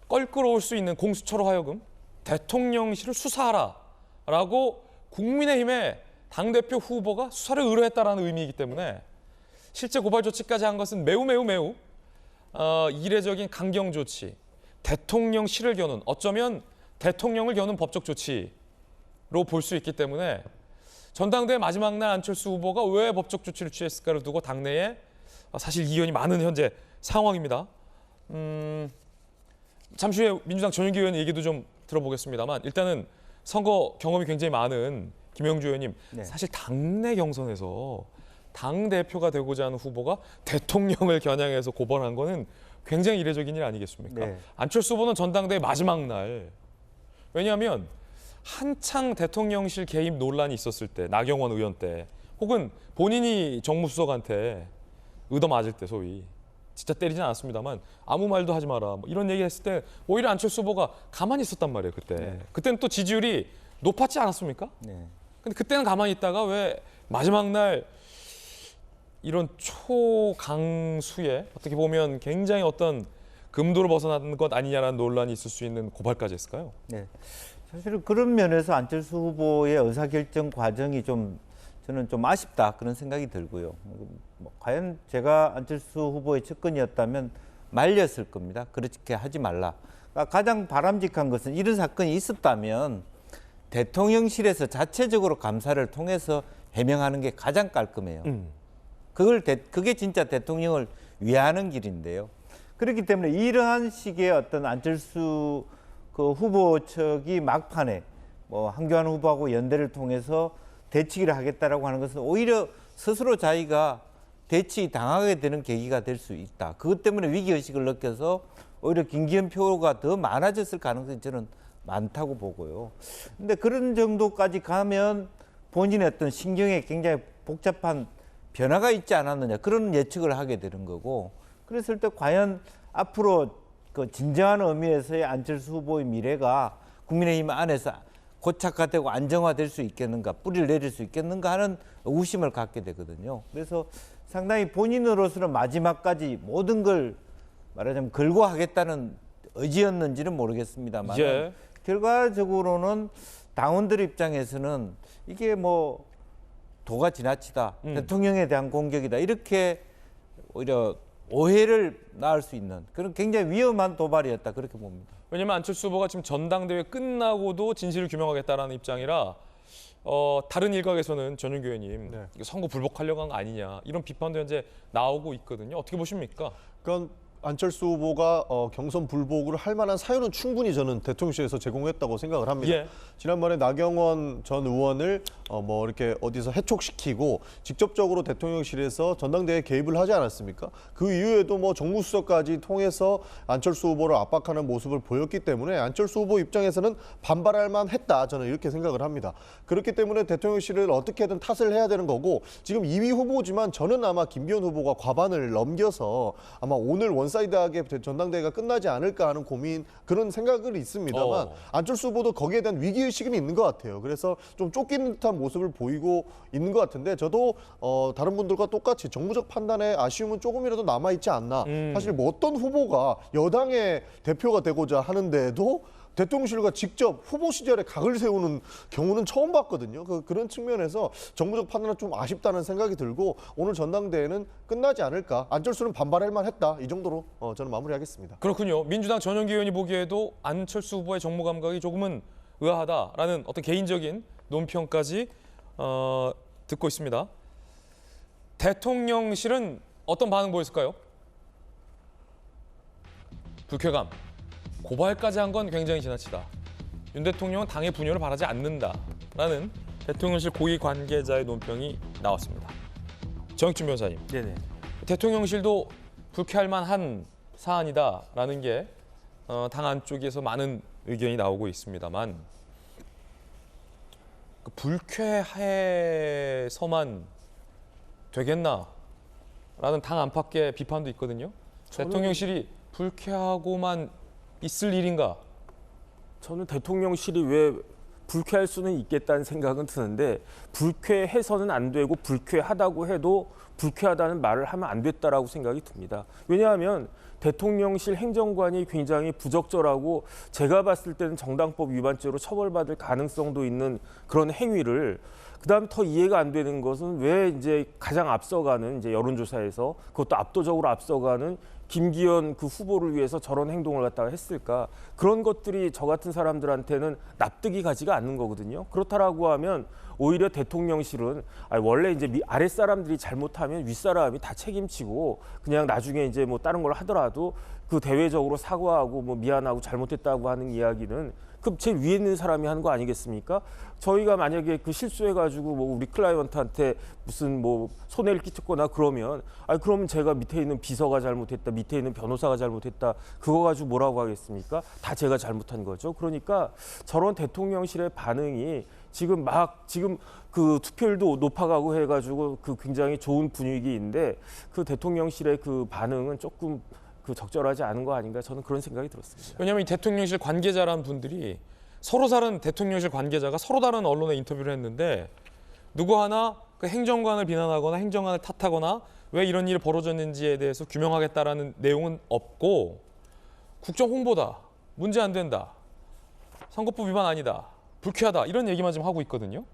껄끄러울 수 있는 공수처로 하여금 대통령실을 수사하라라고 국민의힘의 당대표 후보가 수사를 의뢰했다라는 의미이기 때문에 실제 고발 조치까지 한 것은 매우 이례적인 강경 조치, 대통령실을 겨눈, 어쩌면 대통령을 겨눈 법적 조치로 볼 수 있기 때문에 전당대회 마지막 날 안철수 후보가 왜 법적 조치를 취했을까를 두고 당내에 사실 이견이 많은 현재 상황입니다. 잠시 후에 민주당 전용기 의원 얘기도 좀 들어보겠습니다만, 일단은 선거 경험이 굉장히 많은 김영주 의원님, 사실 당내 경선에서 당대표가 되고자 하는 후보가 대통령을 겨냥해서 고발한 거는 굉장히 이례적인 일 아니겠습니까? 네. 안철수 후보는 전당대회 마지막 날, 왜냐하면 한창 대통령실 개입 논란이 있었을 때, 나경원 의원 때, 혹은 본인이 정무수석한테 얻어맞을 때, 소위 진짜 때리진 않았습니다만 아무 말도 하지 마라, 뭐 이런 얘기 했을 때 오히려 안철수 후보가 가만히 있었단 말이에요. 그때는 또 지지율이 높았지 않았습니까? 근데 그때는 가만히 있다가 왜 마지막 날 이런 초강수에 어떻게 보면 굉장히 어떤 금도를 벗어난 것 아니냐라는 논란이 있을 수 있는 고발까지 했을까요? 네. 사실은 그런 면에서 안철수 후보의 의사결정 과정이 저는 좀 아쉽다 그런 생각이 들고요. 과연 제가 안철수 후보의 측근이었다면 말렸을 겁니다. 그렇게 하지 말라. 그러니까 가장 바람직한 것은 이런 사건이 있었다면 대통령실에서 자체적으로 감사를 통해서 해명하는 게 가장 깔끔해요. 그게 진짜 대통령을 위하는 길인데요. 그렇기 때문에 이러한 식의 어떤 안철수 그 후보 측이 막판에 뭐 한교안 후보하고 연대를 통해서 대치기를 하겠다라고 하는 것은 오히려 스스로 자기가 대치 당하게 되는 계기가 될 수 있다. 그것 때문에 위기의식을 느껴서 오히려 김기현 표가 더 많아졌을 가능성이 저는 많다고 보고요. 근데 그런 정도까지 가면 본인의 어떤 신경에 굉장히 복잡한 변화가 있지 않았느냐 그런 예측을 하게 되는 거고 그랬을 때 과연 앞으로 그 진정한 의미에서의 안철수 후보의 미래가 국민의힘 안에서 고착화되고 안정화될 수 있겠는가 뿌리를 내릴 수 있겠는가 하는 의구심을 갖게 되거든요. 그래서 상당히 본인으로서는 마지막까지 모든 걸 말하자면 걸고 하겠다는 의지였는지는 모르겠습니다만 예. 결과적으로는 당원들 입장에서는 이게 뭐 도가 지나치다 대통령에 대한 공격이다 이렇게 오히려 오해를 낳을 수 있는 그런 굉장히 위험한 도발이었다 그렇게 봅니다. 왜냐하면 안철수 후보가 지금 전당대회 끝나고도 진실을 규명하겠다라는 입장이라 다른 일각에서는 전윤교 의원님 이거 선거 불복하려고 한 거 아니냐 이런 비판도 현재 나오고 있거든요. 어떻게 보십니까? 그건 안철수 후보가 경선 불복을 할 만한 사유는 충분히 저는 대통령실에서 제공했다고 생각을 합니다. 예. 지난번에 나경원 전 의원을 뭐 이렇게 어디서 해촉시키고 직접적으로 대통령실에서 전당대회에 개입을 하지 않았습니까? 그 이후에도 뭐 정무수석까지 통해서 안철수 후보를 압박하는 모습을 보였기 때문에 안철수 후보 입장에서는 반발할 만했다. 저는 이렇게 생각을 합니다. 그렇기 때문에 대통령실을 어떻게든 탓을 해야 되는 거고 지금 2위 후보지만 저는 아마 김기현 후보가 과반을 넘겨서 아마 오늘 원사이드하게 전당대회가 끝나지 않을까 하는 고민 그런 생각은 있습니다만 안철수 후보도 거기에 대한 위기의식은 있는 것 같아요. 그래서 좀 쫓기는 듯한 모습을 보이고 있는 것 같은데 저도 다른 분들과 똑같이 정무적 판단에 아쉬움은 조금이라도 남아있지 않나. 사실 뭐 어떤 후보가 여당의 대표가 되고자 하는데도 대통령실과 직접 후보 시절에 각을 세우는 경우는 처음 봤거든요. 그런 측면에서 정무적 판단은 좀 아쉽다는 생각이 들고 오늘 전당대회는 끝나지 않을까. 안철수는 반발할 만했다. 이 정도로 저는 마무리하겠습니다. 그렇군요. 민주당 전용기 의원이 보기에도 안철수 후보의 정무 감각이 조금은 의아하다라는 어떤 개인적인 논평까지 듣고 있습니다. 대통령실은 어떤 반응 보였을까요? 불쾌감. 고발까지 한 건 굉장히 지나치다. 윤 대통령은 당의 분열을 바라지 않는다라는 대통령실 고위 관계자의 논평이 나왔습니다. 정익준 변호사님. 네네. 대통령실도 불쾌할 만한 사안이다라는 게 당 안쪽에서 많은 의견이 나오고 있습니다만 그 불쾌해서만 되겠나라는 당 안팎의 비판도 있거든요. 대통령실이 불쾌하고만 있을 일인가? 저는 대통령실이 왜 불쾌할 수는 있겠다는 생각은 드는데 불쾌해서는 안 되고 불쾌하다고 해도 불쾌하다는 말을 하면 안 됐다라고 생각이 듭니다. 왜냐하면 대통령실 행정관이 굉장히 부적절하고 제가 봤을 때는 정당법 위반죄로 처벌받을 가능성도 있는 그런 행위를 그다음 더 이해가 안 되는 것은 왜 이제 가장 앞서가는 이제 여론조사에서 그것도 압도적으로 앞서가는 김기현 그 후보를 위해서 저런 행동을 갖다가 했을까? 그런 것들이 저 같은 사람들한테는 납득이 가지가 않는 거거든요. 그렇다라고 하면 오히려 대통령실은 원래 이제 아랫사람들이 잘못하면 윗사람이 다 책임지고 그냥 나중에 이제 뭐 다른 걸 하더라도 그 대외적으로 사과하고 뭐 미안하고 잘못했다고 하는 이야기는 그럼 제일 위에 있는 사람이 하는 거 아니겠습니까? 저희가 만약에 그 실수해가지고 뭐 우리 클라이언트한테 무슨 뭐 손해를 끼쳤거나 그러면 그러면 제가 밑에 있는 비서가 잘못했다, 밑에 있는 변호사가 잘못했다, 그거 가지고 뭐라고 하겠습니까? 다 제가 잘못한 거죠. 그러니까 저런 대통령실의 반응이 지금 그 투표율도 높아가고 해가지고 그 굉장히 좋은 분위기인데 그 대통령실의 그 반응은 조금 그 적절하지 않은 거 아닌가 저는 그런 생각이 들었습니다. 왜냐하면 이 대통령실 관계자라는 분들이 서로 다른 대통령실 관계자가 서로 다른 언론에 인터뷰를 했는데 누구 하나 그 행정관을 비난하거나 행정관을 탓하거나 왜 이런 일이 벌어졌는지에 대해서 규명하겠다라는 내용은 없고 국정 홍보다, 문제 안 된다, 선거법 위반 아니다, 불쾌하다 이런 얘기만 좀 하고 있거든요.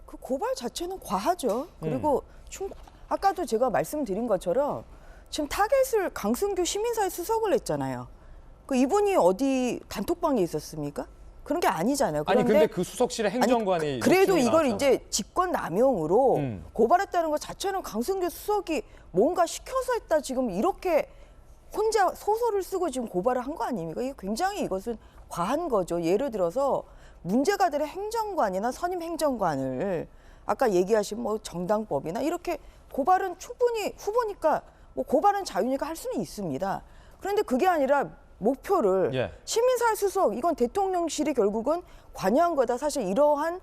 그 고발 자체는 과하죠. 그리고 아까도 제가 말씀드린 것처럼 지금 타겟을 강승규 시민사회 수석을 했잖아요. 그 이분이 어디 단톡방에 있었습니까? 그런 게 아니잖아요. 아니 근데 그 수석실에 행정관이 아니, 그래도 녹취록이 이걸 나왔잖아. 이제 직권남용으로 고발했다는 것 자체는 강승규 수석이 뭔가 시켜서 했다 지금 이렇게 혼자 소설을 쓰고 지금 고발을 한 거 아닙니까? 이게 굉장히 이것은 과한 거죠. 예를 들어서 문제가 될 행정관이나 선임 행정관을 아까 얘기하신 뭐 정당법이나 이렇게 고발은 충분히 후보니까 뭐 고발은 자유니까 할 수는 있습니다. 그런데 그게 아니라 목표를 시민사회 수석 이건 대통령실이 결국은 관여한 거다. 사실 이러한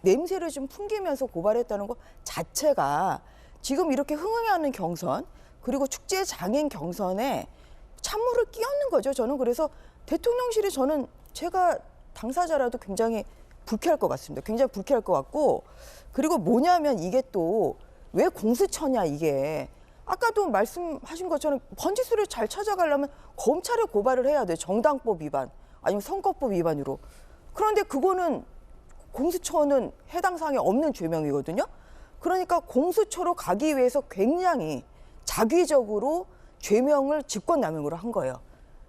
냄새를 좀 풍기면서 고발했다는 것 자체가 지금 이렇게 흥행하는 경선 그리고 축제 장인 경선에 찬물을 끼얹는 거죠. 저는 그래서 대통령실이 저는 제가 당사자라도 굉장히 불쾌할 것 같습니다. 굉장히 불쾌할 것 같고 그리고 뭐냐면 이게 또 왜 공수처냐 이게 아까도 말씀하신 것처럼 번지수를 잘 찾아가려면 검찰에 고발을 해야 돼요. 정당법 위반 아니면 선거법 위반으로. 그런데 그거는 공수처는 해당 사항에 없는 죄명이거든요. 그러니까 공수처로 가기 위해서 굉장히 자기적으로 죄명을 직권남용으로 한 거예요.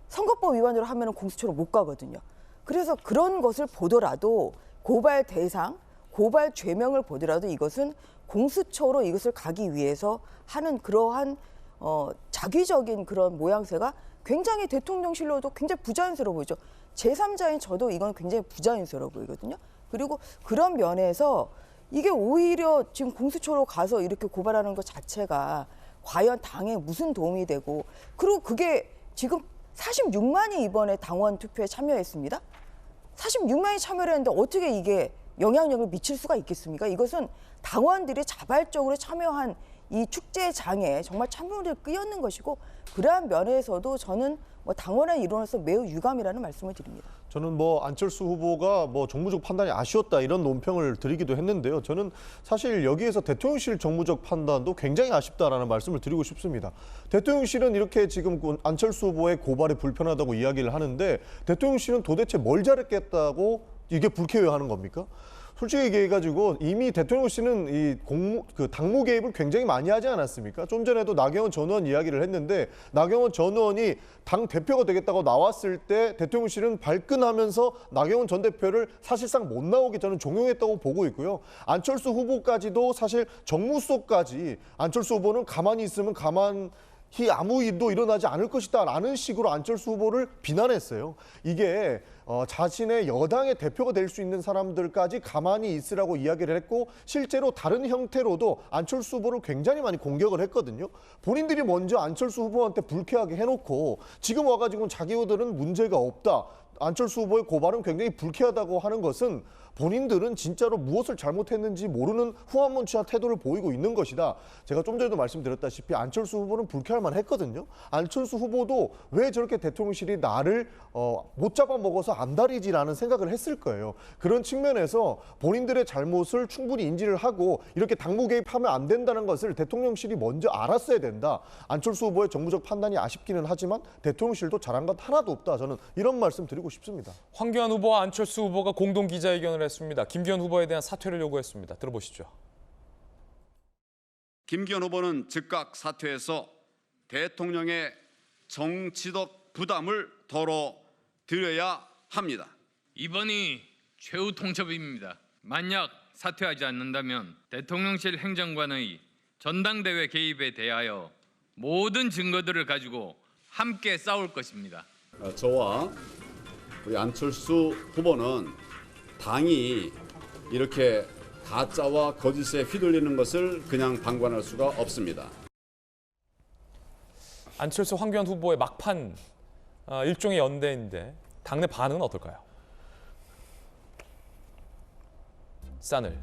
선거법 위반으로 하면 공수처로 못 가거든요. 그래서 그런 것을 보더라도 고발 대상, 고발 죄명을 보더라도 이것은 공수처로 이것을 가기 위해서 하는 그러한 자기적인 그런 모양새가 굉장히 대통령실로도 굉장히 부자연스러워 보이죠. 제3자인 저도 이건 굉장히 부자연스러워 보이거든요. 그리고 그런 면에서 이게 오히려 지금 공수처로 가서 이렇게 고발하는 것 자체가 과연 당에 무슨 도움이 되고 그리고 그게 지금 46만이 이번에 당원 투표에 참여했습니다. 46만이 참여를 했는데 어떻게 이게 영향력을 미칠 수가 있겠습니까? 이것은 당원들이 자발적으로 참여한 이 축제장에 정말 찬물을 끼얹는 것이고 그러한 면에서도 저는 뭐 당원의 일원으로서 매우 유감이라는 말씀을 드립니다. 저는 뭐 안철수 후보가 뭐 정무적 판단이 아쉬웠다 이런 논평을 드리기도 했는데요. 저는 사실 여기에서 대통령실 정무적 판단도 굉장히 아쉽다라는 말씀을 드리고 싶습니다. 대통령실은 이렇게 지금 안철수 후보의 고발이 불편하다고 이야기를 하는데 대통령실은 도대체 뭘 잘했겠다고 이게 불쾌해하는 겁니까? 솔직히 얘기해가지고 이미 대통령실은 이 당무 개입을 굉장히 많이 하지 않았습니까? 좀 전에도 나경원 전 의원 이야기를 했는데 나경원 전 의원이 당 대표가 되겠다고 나왔을 때 대통령실은 발끈하면서 나경원 전 대표를 사실상 못 나오게 저는 종용했다고 보고 있고요. 안철수 후보까지도 사실 정무수석까지 안철수 후보는 가만히 있으면 아무 일도 일어나지 않을 것이다 라는 식으로 안철수 후보를 비난했어요. 이게 자신의 여당의 대표가 될 수 있는 사람들까지 가만히 있으라고 이야기를 했고 실제로 다른 형태로도 안철수 후보를 굉장히 많이 공격을 했거든요. 본인들이 먼저 안철수 후보한테 불쾌하게 해놓고 지금 와가지고 자기들은 문제가 없다. 안철수 후보의 고발은 굉장히 불쾌하다고 하는 것은 본인들은 진짜로 무엇을 잘못했는지 모르는 후한무치한 태도를 보이고 있는 것이다. 제가 좀 전에도 말씀드렸다시피 안철수 후보는 불쾌할 만했거든요. 안철수 후보도 왜 저렇게 대통령실이 나를 못 잡아먹어서 안달이지라는 생각을 했을 거예요. 그런 측면에서 본인들의 잘못을 충분히 인지를 하고 이렇게 당무 개입하면 안 된다는 것을 대통령실이 먼저 알았어야 된다. 안철수 후보의 정무적 판단이 아쉽기는 하지만 대통령실도 잘한 것 하나도 없다. 저는 이런 말씀 드리고 싶습니다. 황교안 후보와 안철수 후보가 공동 기자회견을 했습니다. 김기현 후보에 대한 사퇴를 요구했습니다. 들어보시죠. 김기현 후보는 즉각 사퇴해서 대통령의 정치적 부담을 덜어드려야 합니다. 이번이 최후 통첩입니다. 만약 사퇴하지 않는다면 대통령실 행정관의 전당대회 개입에 대하여 모든 증거들을 가지고 함께 싸울 것입니다. 저와 우리 안철수 후보는 당이 이렇게 가짜와 거짓에 휘둘리는 것을 그냥 방관할 수가 없습니다. 안철수 황교안 후보의 막판 일종의 연대인데 당내 반응은 어떨까요? 싸늘,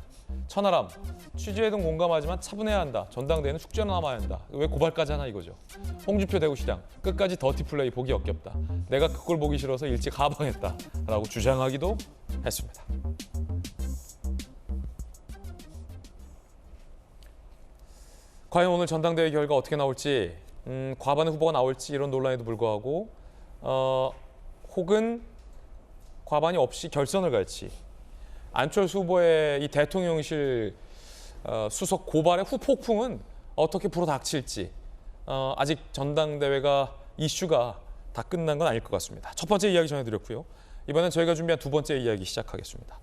천하람, 취재에도 공감하지만 차분해야 한다. 전당대회는 숙제로 남아야 한다. 왜 고발까지 하나 이거죠. 홍준표 대구시장, 끝까지 더티플레이 보기 역겹다. 내가 그 꼴 보기 싫어서 일찍 하방했다. 라고 주장하기도 했습니다. 과연 오늘 전당대회 결과 어떻게 나올지 과반의 후보가 나올지 이런 논란에도 불구하고 혹은 과반이 없이 결선을 갈지 안철수 후보의 이 대통령실 수석 고발의 후폭풍은 어떻게 불어닥칠지 아직 전당대회가 이슈가 다 끝난 건 아닐 것 같습니다. 첫 번째 이야기 전해드렸고요. 이번엔 저희가 준비한 두 번째 이야기 시작하겠습니다.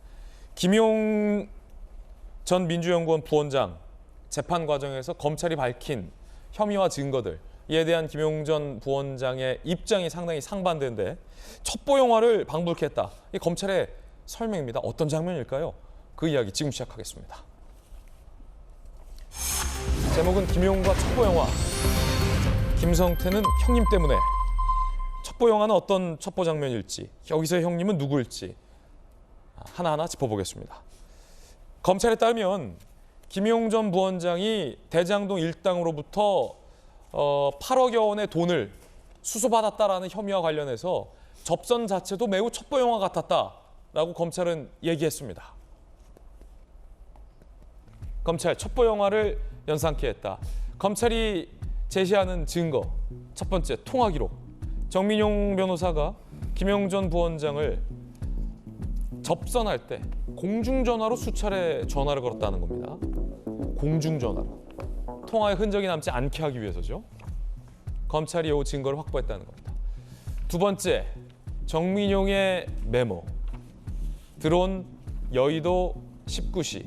김용 전 민주연구원 부원장 재판 과정에서 검찰이 밝힌 혐의와 증거들 이에 대한 김용 전 부원장의 입장이 상당히 상반되는데 첩보 영화를 방불케 했다. 이 검찰의 설명입니다. 어떤 장면일까요? 그 이야기 지금 시작하겠습니다. 제목은 김용과 첩보 영화. 김성태는 형님 때문에. 첩보 영화는 어떤 첩보 장면일지, 여기서의 형님은 누구일지 하나하나 짚어보겠습니다. 검찰에 따르면 김용 전 부원장이 대장동 일당으로부터 8억여 원의 돈을 수수받았다라는 혐의와 관련해서 접선 자체도 매우 첩보 영화 같았다라고 검찰은 얘기했습니다. 검찰 첩보 영화를 연상케 했다. 검찰이 제시하는 증거 첫 번째 통화 기록. 정민용 변호사가 김용 전 부원장을 접선할 때 공중전화로 수차례 전화를 걸었다는 겁니다. 공중전화로. 통화의 흔적이 남지 않게 하기 위해서죠. 검찰이 이 증거를 확보했다는 겁니다. 두 번째, 정민용의 메모. 들어온 여의도 19시.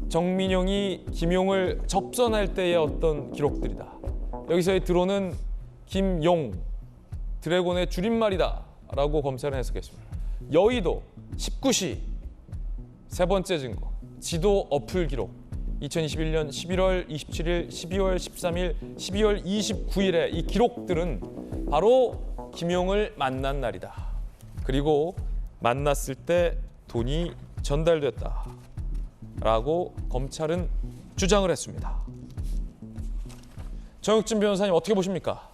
정민용이 김용을 접선할 때의 어떤 기록들이다. 여기서의 들어오는 김용, 드래곤의 줄임말이다 라고 검찰은 해석했습니다. 여의도 19시. 세 번째 증거, 지도 어플 기록. 2021년 11월 27일, 12월 13일, 12월 29일의 이 기록들은 바로 김용을 만난 날이다. 그리고 만났을 때 돈이 전달됐다 라고 검찰은 주장을 했습니다. 정혁진 변호사님 어떻게 보십니까?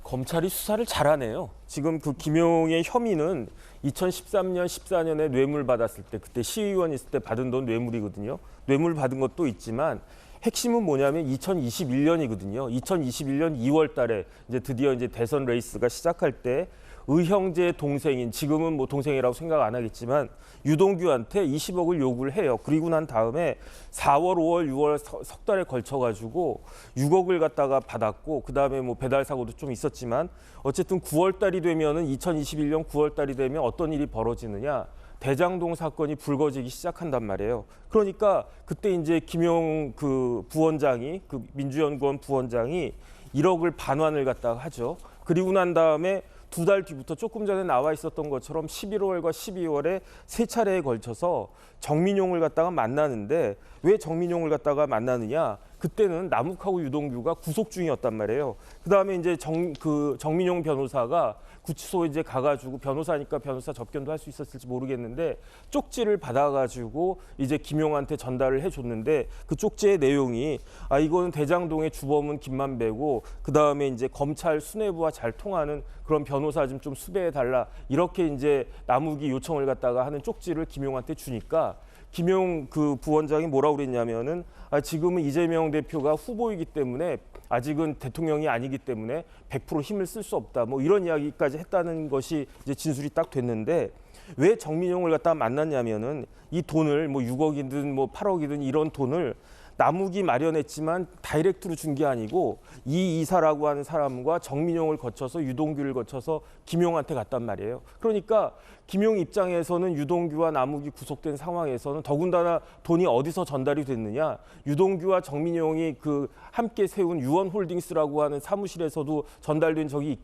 검찰이 수사를 잘하네요. 지금 그 김용의 혐의는 2013년, 14년에 뇌물 받았을 때 그때 시의원 있을 때 받은 돈 뇌물이거든요. 뇌물 받은 것도 있지만 핵심은 뭐냐면 2021년이거든요. 2021년 2월 달에 이제 드디어 이제 대선 레이스가 시작할 때 의형제 동생인 지금은 뭐 동생이라고 생각 안 하겠지만 유동규한테 20억을 요구를 해요. 그리고 난 다음에 4월, 5월, 6월 석 달에 걸쳐 가지고 6억을 갖다가 받았고 그다음에 뭐 배달 사고도 좀 있었지만 어쨌든 9월 달이 되면은 2021년 9월 달이 되면 어떤 일이 벌어지느냐? 대장동 사건이 불거지기 시작한단 말이에요. 그러니까 그때 이제 김용 그 부원장이 그 민주연구원 부원장이 1억을 반환을 갖다가 하죠. 그리고 난 다음에 두 달 뒤부터 조금 전에 나와 있었던 것처럼 11월과 12월에 세 차례에 걸쳐서 정민용을 갖다가 만나는데 왜 정민용을 갖다가 만나느냐? 그때는 남욱하고 유동규가 구속 중이었단 말이에요. 그다음에 이제 정민용 변호사가 구치소에 이제 가가지고 변호사니까 변호사 접견도 할 수 있었을지 모르겠는데 쪽지를 받아가지고 이제 김용한테 전달을 해줬는데 그 쪽지의 내용이 이거는 대장동의 주범은 김만배고 그다음에 이제 검찰 수뇌부와 잘 통하는 그런 변호사 좀 수배해달라 이렇게 이제 남욱이 요청을 갖다가 하는 쪽지를 김용한테 주니까 김용 그 부원장이 뭐라고 그랬냐면은 지금은 이재명 대표가 후보이기 때문에 아직은 대통령이 아니기 때문에 100% 힘을 쓸 수 없다. 뭐 이런 이야기까지 했다는 것이 이제 진술이 딱 됐는데 왜 정민용을 갖다가 만났냐면은 이 돈을 뭐 6억이든 뭐 8억이든 이런 돈을 남욱이 마련했지만 다이렉트로 준 게 아니고 이 이사라고 하는 사람과 정민용을 거쳐서 유동규를 거쳐서 김용한테 갔단 말이에요. 그러니까 김용 입장에서는 유동규와 남욱이 구속된 상황에서는 더군다나 돈이 어디서 전달이 됐느냐. 유동규와 정민용이 그 함께 세운 유원홀딩스라고 하는 사무실에서도 전달된 적이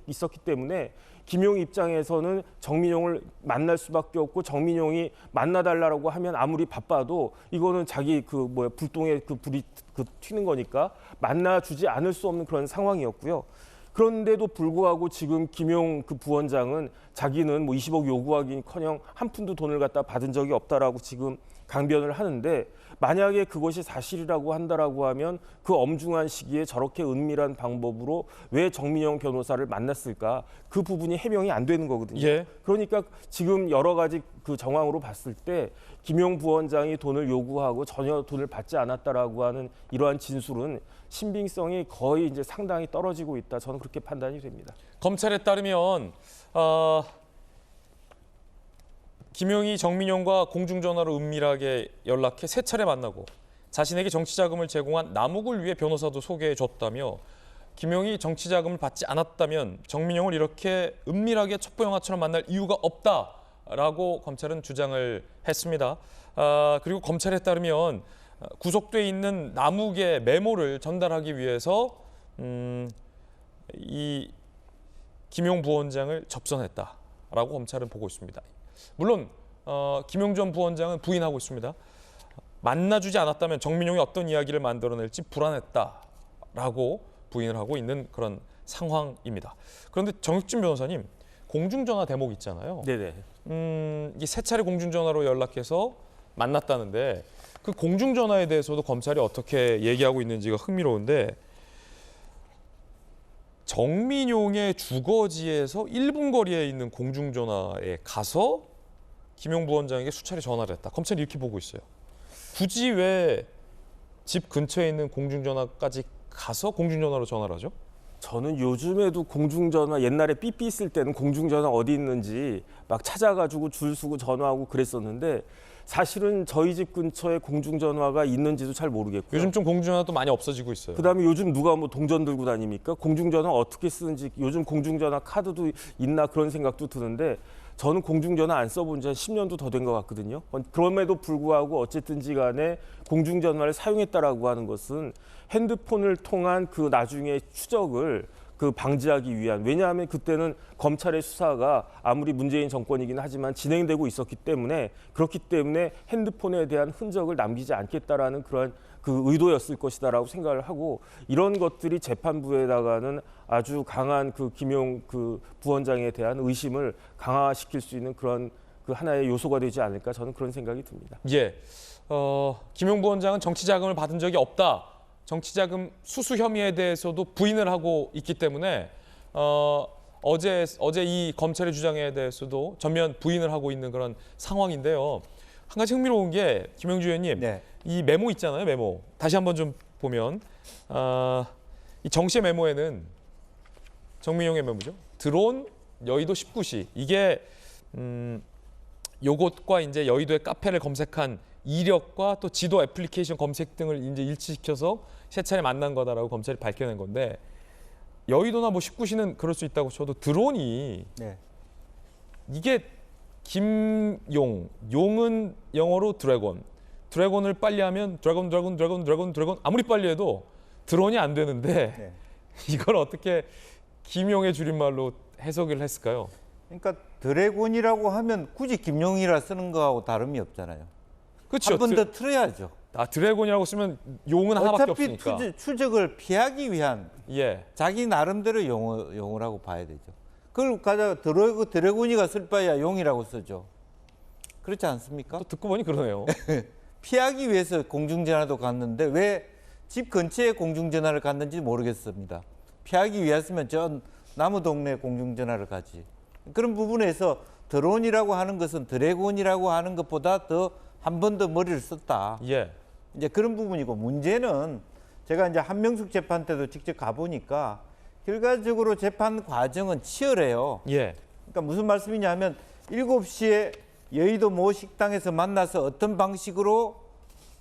있었기 때문에 김용 입장에서는 정민용을 만날 수밖에 없고 정민용이 만나달라고 하면 아무리 바빠도 이거는 자기 불똥에 불이 튀는 거니까 만나주지 않을 수 없는 그런 상황이었고요. 그런데도 불구하고 지금 김용 그 부원장은 자기는 뭐 20억 요구하기는커녕 한 푼도 돈을 갖다 받은 적이 없다라고 지금 강변을 하는데 만약에 그것이 사실이라고 한다라고 하면 그 엄중한 시기에 저렇게 은밀한 방법으로 왜 정민영 변호사를 만났을까? 그 부분이 해명이 안 되는 거거든요. 예. 그러니까 지금 여러 가지 그 정황으로 봤을 때 김용 부원장이 돈을 요구하고 전혀 돈을 받지 않았다라고 하는 이러한 진술은 신빙성이 거의 이제 상당히 떨어지고 있다. 저는 그렇게 판단이 됩니다. 검찰에 따르면 김용이 정민용과 공중전화로 은밀하게 연락해 3차례 만나고 자신에게 정치자금을 제공한 남욱을 위해 변호사도 소개해줬다며 김용이 정치자금을 받지 않았다면 정민용을 이렇게 은밀하게 첩보영화처럼 만날 이유가 없다라고 검찰은 주장을 했습니다. 그리고 검찰에 따르면 구속돼 있는 남욱의 메모를 전달하기 위해서 이 김용 부원장을 접선했다라고 검찰은 보고 있습니다. 물론 김용 전 부원장은 부인하고 있습니다. 만나주지 않았다면 정민용이 어떤 이야기를 만들어낼지 불안했다라고 부인을 하고 있는 그런 상황입니다. 그런데 정혁진 변호사님, 공중전화 대목 있잖아요. 네네. 이 3차례 공중전화로 연락해서 만났다는데 그 공중전화에 대해서도 검찰이 어떻게 얘기하고 있는지가 흥미로운데 정민용의 주거지에서 1분 거리에 있는 공중전화에 가서 김용 부원장에게 수차례 전화를 했다. 검찰이 이렇게 보고 있어요. 굳이 왜 집 근처에 있는 공중전화까지 가서 공중전화로 전화를 하죠? 저는 요즘에도 공중전화 옛날에 삐삐 있을 때는 공중전화 어디 있는지 막 찾아가지고 줄 서고 전화하고 그랬었는데 사실은 저희 집 근처에 공중전화가 있는지도 잘 모르겠고요. 요즘 좀 공중전화도 많이 없어지고 있어요. 그다음에 요즘 누가 뭐 동전 들고 다닙니까? 공중전화 어떻게 쓰는지 요즘 공중전화 카드도 있나 그런 생각도 드는데 저는 공중전화 안 써본 지 한 10년도 더 된 것 같거든요. 그럼에도 불구하고 어쨌든지 간에 공중전화를 사용했다라고 하는 것은 핸드폰을 통한 그 나중에 추적을 그 방지하기 위한, 왜냐하면 그때는 검찰의 수사가 아무리 문재인 정권이긴 하지만 진행되고 있었기 때문에 그렇기 때문에 핸드폰에 대한 흔적을 남기지 않겠다라는 그런 그 의도였을 것이다라고 생각을 하고 이런 것들이 재판부에다가는 아주 강한 그 김용 그 부원장에 대한 의심을 강화시킬 수 있는 그런 그 하나의 요소가 되지 않을까 저는 그런 생각이 듭니다. 예, 김용 부원장은 정치자금을 받은 적이 없다. 정치자금 수수 혐의에 대해서도 부인을 하고 있기 때문에 어제 이 검찰의 주장에 대해서도 전면 부인을 하고 있는 그런 상황인데요. 한 가지 흥미로운 게 김영주 의원님, 네. 이 메모 있잖아요, 메모. 다시 한번 좀 보면 이 정 씨의 메모에는 정민용의 메모죠. 드론 여의도 19시 이게 요것과 이제 여의도의 카페를 검색한 이력과 또 지도 애플리케이션 검색 등을 이제 일치시켜서 3차례 만난 거다라고 검찰이 밝혀낸 건데 여의도나 뭐 19시는 그럴 수 있다고 쳐도 드론이 이게 김용, 용은 영어로 드래곤, 드래곤을 빨리 하면 드래곤 아무리 빨리 해도 드론이 안 되는데 이걸 어떻게 김용의 줄임말로 해석을 했을까요? 그러니까 드래곤이라고 하면 굳이 김용이라 쓰는 거하고 다름이 없잖아요. 그렇죠. 한 번 더 틀어야죠. 드래곤이라고 쓰면 용은 하나밖에 어차피 없으니까. 추적을 피하기 위한 자기 나름대로 용어라고 봐야 되죠. 그걸 가다가 드래곤이가 쓸 바에야 용이라고 쓰죠. 그렇지 않습니까? 또 듣고 보니 그러네요. 피하기 위해서 공중전화도 갔는데 왜 집 근처에 공중전화를 갔는지 모르겠습니다. 피하기 위해서면 저 나무 동네 공중전화를 가지. 그런 부분에서 드론이라고 하는 것은 드래곤이라고 하는 것보다 더 한 번 더 머리를 썼다. 이제 그런 부분이고 문제는 제가 이제 한명숙 재판 때도 직접 가보니까 결과적으로 재판 과정은 치열해요. 그러니까 무슨 말씀이냐 하면 7시에 여의도 모 식당에서 만나서 어떤 방식으로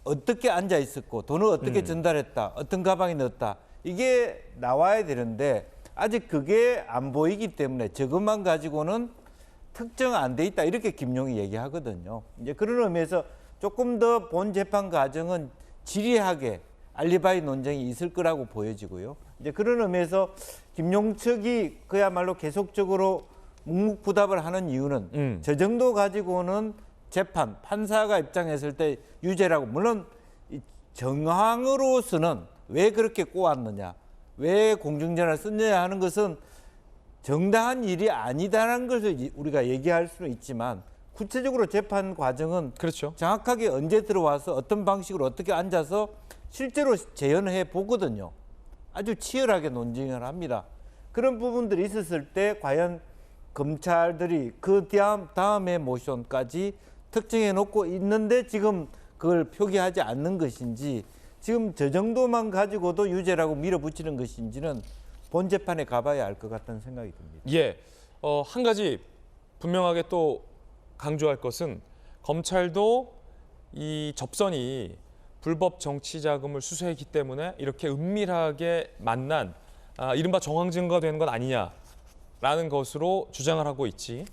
어떻게 앉아 있었고 돈을 어떻게 전달했다. 어떤 가방에 넣었다. 이게 나와야 되는데 아직 그게 안 보이기 때문에 저것만 가지고는 특정 안 돼 있다. 이렇게 김용이 얘기하거든요. 이제 그런 의미에서 조금 더 본 재판 과정은 지리하게 알리바이 논쟁이 있을 거라고 보여지고요. 이제 그런 의미에서 김용 측이 그야말로 계속적으로 묵묵부답을 하는 이유는 저 정도 가지고는 재판, 판사가 입장했을 때 유죄라고, 물론 정황으로서는 왜 그렇게 꼬았느냐, 왜 공중전화를 썼느냐 하는 것은 정당한 일이 아니다라는 것을 우리가 얘기할 수는 있지만 구체적으로 재판 과정은 그렇죠. 정확하게 언제 들어와서 어떤 방식으로 어떻게 앉아서 실제로 재연해 보거든요. 아주 치열하게 논쟁을 합니다. 그런 부분들이 있었을 때 과연 검찰들이 그 다음에 모션까지 특정해 놓고 있는데 지금 그걸 표기하지 않는 것인지, 지금 저 정도만 가지고도 유죄라고 밀어붙이는 것인지는 본 재판에 가봐야 알 것 같다는 생각이 듭니다. 예, 한 가지 분명하게 또 강조할 것은 검찰도 이 접선이 불법 정치 자금을 수수했기 때문에 이렇게 은밀하게 만난 이른바 정황 증거가 되는 것 아니냐라는 것으로 주장을 하고 있지.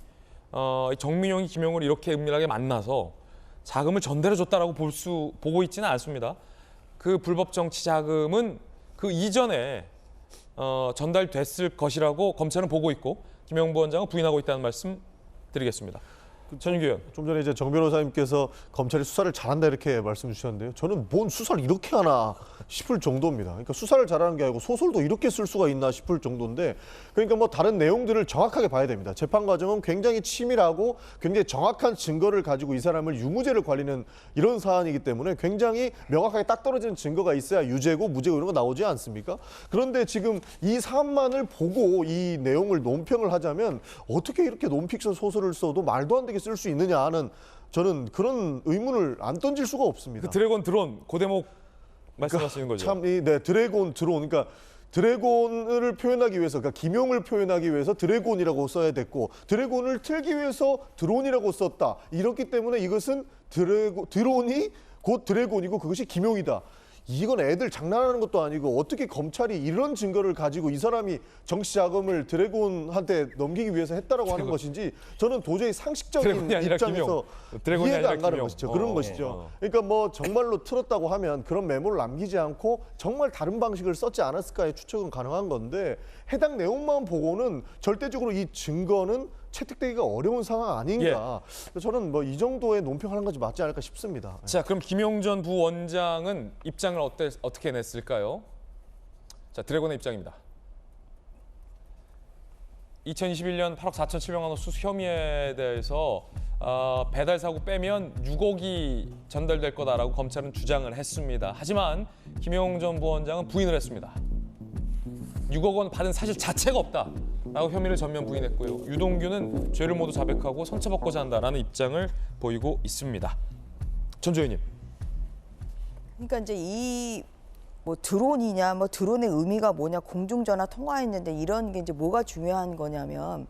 정민용이 김용을 이렇게 은밀하게 만나서 자금을 전달해줬다라고 보고 있지는 않습니다. 그 불법 정치 자금은 그 이전에 전달됐을 것이라고 검찰은 보고 있고 김용 부원장은 부인하고 있다는 말씀 드리겠습니다. 전윤기 의원. 좀 전에 이제 정 변호사님께서 검찰이 수사를 잘한다 이렇게 말씀 주셨는데요. 저는 뭔 수사를 이렇게 하나 싶을 정도입니다. 그러니까 수사를 잘하는 게 아니고 소설도 이렇게 쓸 수가 있나 싶을 정도인데, 그러니까 뭐 다른 내용들을 정확하게 봐야 됩니다. 재판 과정은 굉장히 치밀하고 굉장히 정확한 증거를 가지고 이 사람을 유무죄를 관리는 이런 사안이기 때문에 굉장히 명확하게 딱 떨어지는 증거가 있어야 유죄고 무죄고 이런 거 나오지 않습니까? 그런데 지금 이 사안만을 보고 이 내용을 논평을 하자면 어떻게 이렇게 논픽션 소설을 써도 말도 안 되게 쓸 수 있느냐 하는, 저는 그런 의문을 안 던질 수가 없습니다. 그 드래곤 드론 그 대목 말씀하시는 거죠? 참, 네, 드래곤 드론. 그러니까 드래곤을 표현하기 위해서, 그러니까 김용을 표현하기 위해서 드래곤이라고 써야 됐고, 드래곤을 틀기 위해서 드론이라고 썼다. 이렇기 때문에 이것은 드론이 곧 드래곤이고 그것이 김용이다. 이건 애들 장난하는 것도 아니고 어떻게 검찰이 이런 증거를 가지고 이 사람이 정치 자금을 드래곤한테 넘기기 위해서 했다라고 하는 것인지 저는 도저히 상식적인 입장에서 이해가 안 가는 것이죠. 그런 것이죠. 그러니까 뭐 정말로 틀었다고 하면 그런 메모를 남기지 않고 정말 다른 방식을 썼지 않았을까의 추측은 가능한 건데, 해당 내용만 보고는 절대적으로 이 증거는 채택되기가 어려운 상황 아닌가. 예. 저는 뭐 이 정도의 논평하는 것이 맞지 않을까 싶습니다. 자, 그럼 김용 전 부원장은 입장을 어떻게 냈을까요? 자, 드래곤의 입장입니다. 2021년 8억 4,700만 원 수수 혐의에 대해서 배달 사고 빼면 6억이 전달될 거다라고 검찰은 주장을 했습니다. 하지만 김용 전 부원장은 부인을 했습니다. 6억 원 받은 사실 자체가 없다라고 혐의를 전면 부인했고요. 유동규는 죄를 모두 자백하고 선처받고자 한다라는 입장을 보이고 있습니다. 전조현님. 그러니까 이제 이 뭐 드론이냐, 뭐 드론의 의미가 뭐냐, 공중전화 통화했는데 이런 게 이제 뭐가 중요한 거냐면,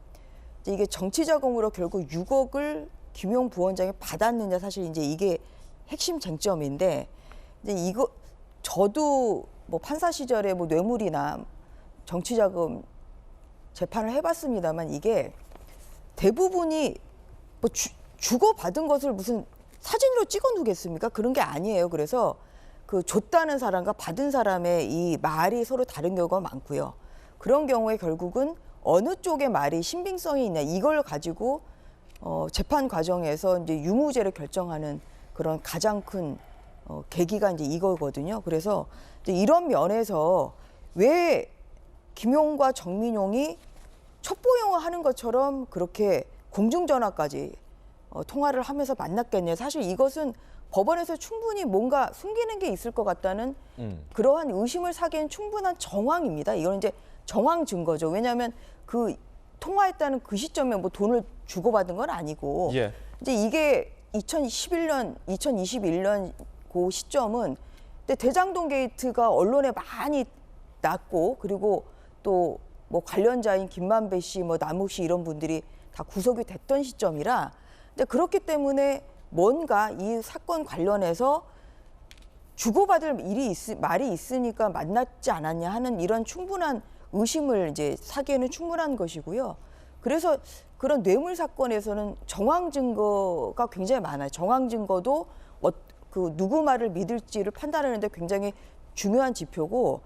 이제 이게 정치 자금으로 결국 6억을 김용 부원장이 받았느냐, 사실 이제 이게 핵심 쟁점인데, 이제 이거 저도 뭐 판사 시절에 뭐 뇌물이나 정치 자금 재판을 해봤습니다만 이게 대부분이 뭐 주고받은 것을 무슨 사진으로 찍어 놓겠습니까? 그런 게 아니에요. 그래서 그 줬다는 사람과 받은 사람의 이 말이 서로 다른 경우가 많고요. 그런 경우에 결국은 어느 쪽의 말이 신빙성이 있냐, 이걸 가지고 재판 과정에서 이제 유무죄를 결정하는 그런 가장 큰 계기가 이제 이거거든요. 그래서 이제 이런 면에서 왜 김용과 정민용이 첩보용을 하는 것처럼 그렇게 공중전화까지 통화를 하면서 만났겠냐. 사실 이것은 법원에서 충분히 뭔가 숨기는 게 있을 것 같다는 그러한 의심을 사기엔 충분한 정황입니다. 이건 이제 정황 증거죠. 왜냐하면 그 통화했다는 그 시점에 뭐 돈을 주고받은 건 아니고, 예. 이제 이게 2021년 그 시점은 대장동 게이트가 언론에 많이 났고, 그리고 또 뭐 관련자인 김만배 씨, 뭐 남욱 씨 이런 분들이 다 구속이 됐던 시점이라, 근데 그렇기 때문에 뭔가 이 사건 관련해서 주고받을 말이 있으니까 만났지 않았냐 하는 이런 충분한 의심을 이제 사기에는 충분한 것이고요. 그래서 그런 뇌물 사건에서는 정황 증거가 굉장히 많아요. 정황 증거도 그 누구 말을 믿을지를 판단하는 데 굉장히 중요한 지표고,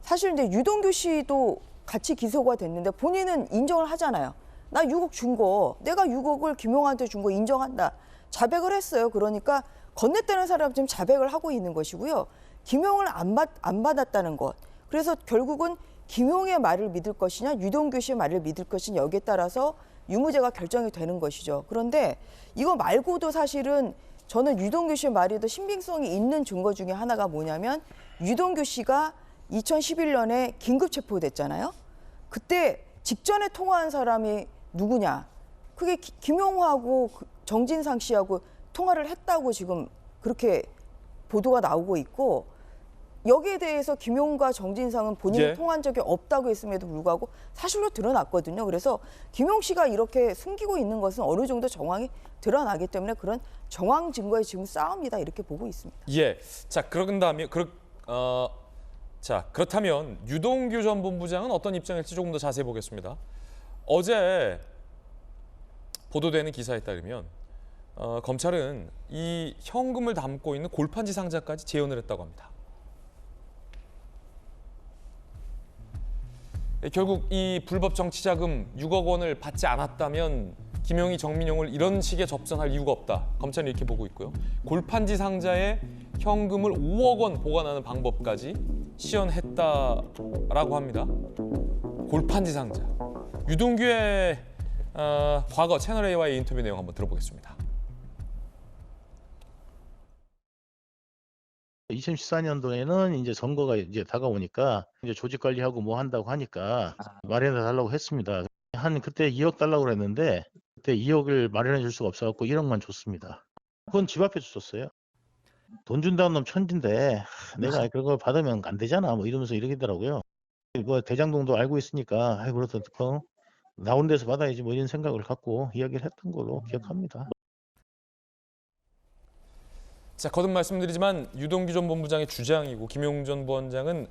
사실 이제 유동규 씨도 같이 기소가 됐는데 본인은 인정을 하잖아요. 나 6억 준 거, 내가 6억을 김용한테 준 거 인정한다. 자백을 했어요. 그러니까 건넸다는 사람 지금 자백을 하고 있는 것이고요. 김용을 안 받았다는 것. 그래서 결국은 김용의 말을 믿을 것이냐, 유동규 씨의 말을 믿을 것이냐, 여기에 따라서 유무죄가 결정이 되는 것이죠. 그런데 이거 말고도 사실은 저는 유동규 씨 말에도 신빙성이 있는 증거 중에 하나가 뭐냐면 유동규 씨가 2011년에 긴급 체포됐잖아요. 그때 직전에 통화한 사람이 누구냐? 그게 김용하고 정진상 씨하고 통화를 했다고 지금 그렇게 보도가 나오고 있고 여기에 대해서 김용과 정진상은 본인이 예. 통화한 적이 없다고 했음에도 불구하고 사실로 드러났거든요. 그래서 김용 씨가 이렇게 숨기고 있는 것은 어느 정도 정황이 드러나기 때문에 그런 정황 증거의 지금 싸움이다 이렇게 보고 있습니다. 예. 자, 그렇다면 유동규 전 본부장은 어떤 입장일지 조금 더 자세히 보겠습니다. 어제 보도되는 기사에 따르면 검찰은 이 현금을 담고 있는 골판지 상자까지 재현을 했다고 합니다. 결국 이 불법 정치자금 6억 원을 받지 않았다면 김용이 정민용을 이런 식의 접선할 이유가 없다. 검찰은 이렇게 보고 있고요. 골판지 상자에 현금을 5억 원 보관하는 방법까지 시연했다라고 합니다. 골판지 상자. 유동규의 과거 채널A와의 인터뷰 내용 한번 들어보겠습니다. 2014년도에는 이제 선거가 이제 다가오니까 이제 조직 관리하고 뭐 한다고 하니까 마련해 달라고 했습니다. 한 그때 2억 달라고 그랬는데 그때 2억을 마련해 줄 수가 없어갖고 1억만 줬습니다. 그건 집 앞에 줬어요. 돈 준다는 놈 천진데 내가 그걸 받으면 안 되잖아 뭐 이러면서 이러더라고요. 뭐 대장동도 알고 있으니까 아이 그래도 나온 데서 받아야지 뭐 이런 생각을 갖고 이야기를 했던 걸로 기억합니다. 자, 거듭 말씀드리지만 유동규 전 본부장의 주장이고 김용 전 부원장은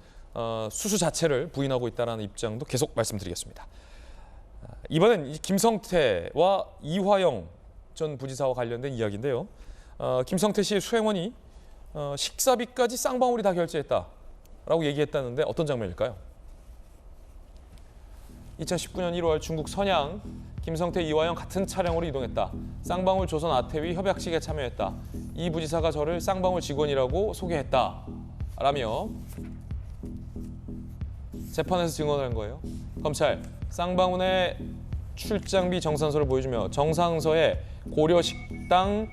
수수 자체를 부인하고 있다는 입장도 계속 말씀드리겠습니다. 이번엔 김성태와 이화영 전 부지사와 관련된 이야기인데요. 김성태 씨의 수행원이 식사비까지 쌍방울이 다 결제했다라고 얘기했다는데 어떤 장면일까요? 2019년 1월 중국 선양 김성태, 이화영 같은 차량으로 이동했다. 쌍방울 조선 아태위 협약식에 참여했다. 이 부지사가 저를 쌍방울 직원이라고 소개했다. 라며 재판에서 증언을 한 거예요. 검찰, 쌍방울의 출장비 정산서를 보여주며 정상서에 고려식당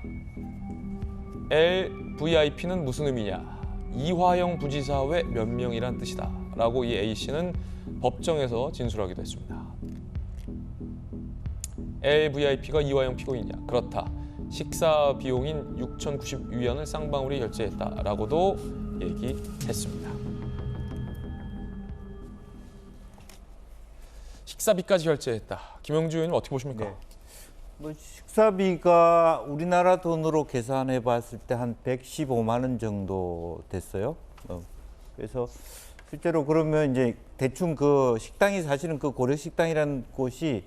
LVIP는 무슨 의미냐. 이화영 부지사 외 몇 명이란 뜻이다. 라고 이 A씨는 법정에서 진술하기도 했습니다. LVIP가 이화영 피고인이냐? 그렇다. 식사 비용인 6,090위안을 쌍방울이 결제했다라고도 얘기했습니다. 식사비까지 결제했다. 김영주 의원님 어떻게 보십니까? 네. 뭐 식사비가 우리나라 돈으로 계산해 봤을 때 한 115만 원 정도 됐어요. 그래서 실제로 그러면 이제 대충 그 식당이 사실은 그 고려식당이라는 곳이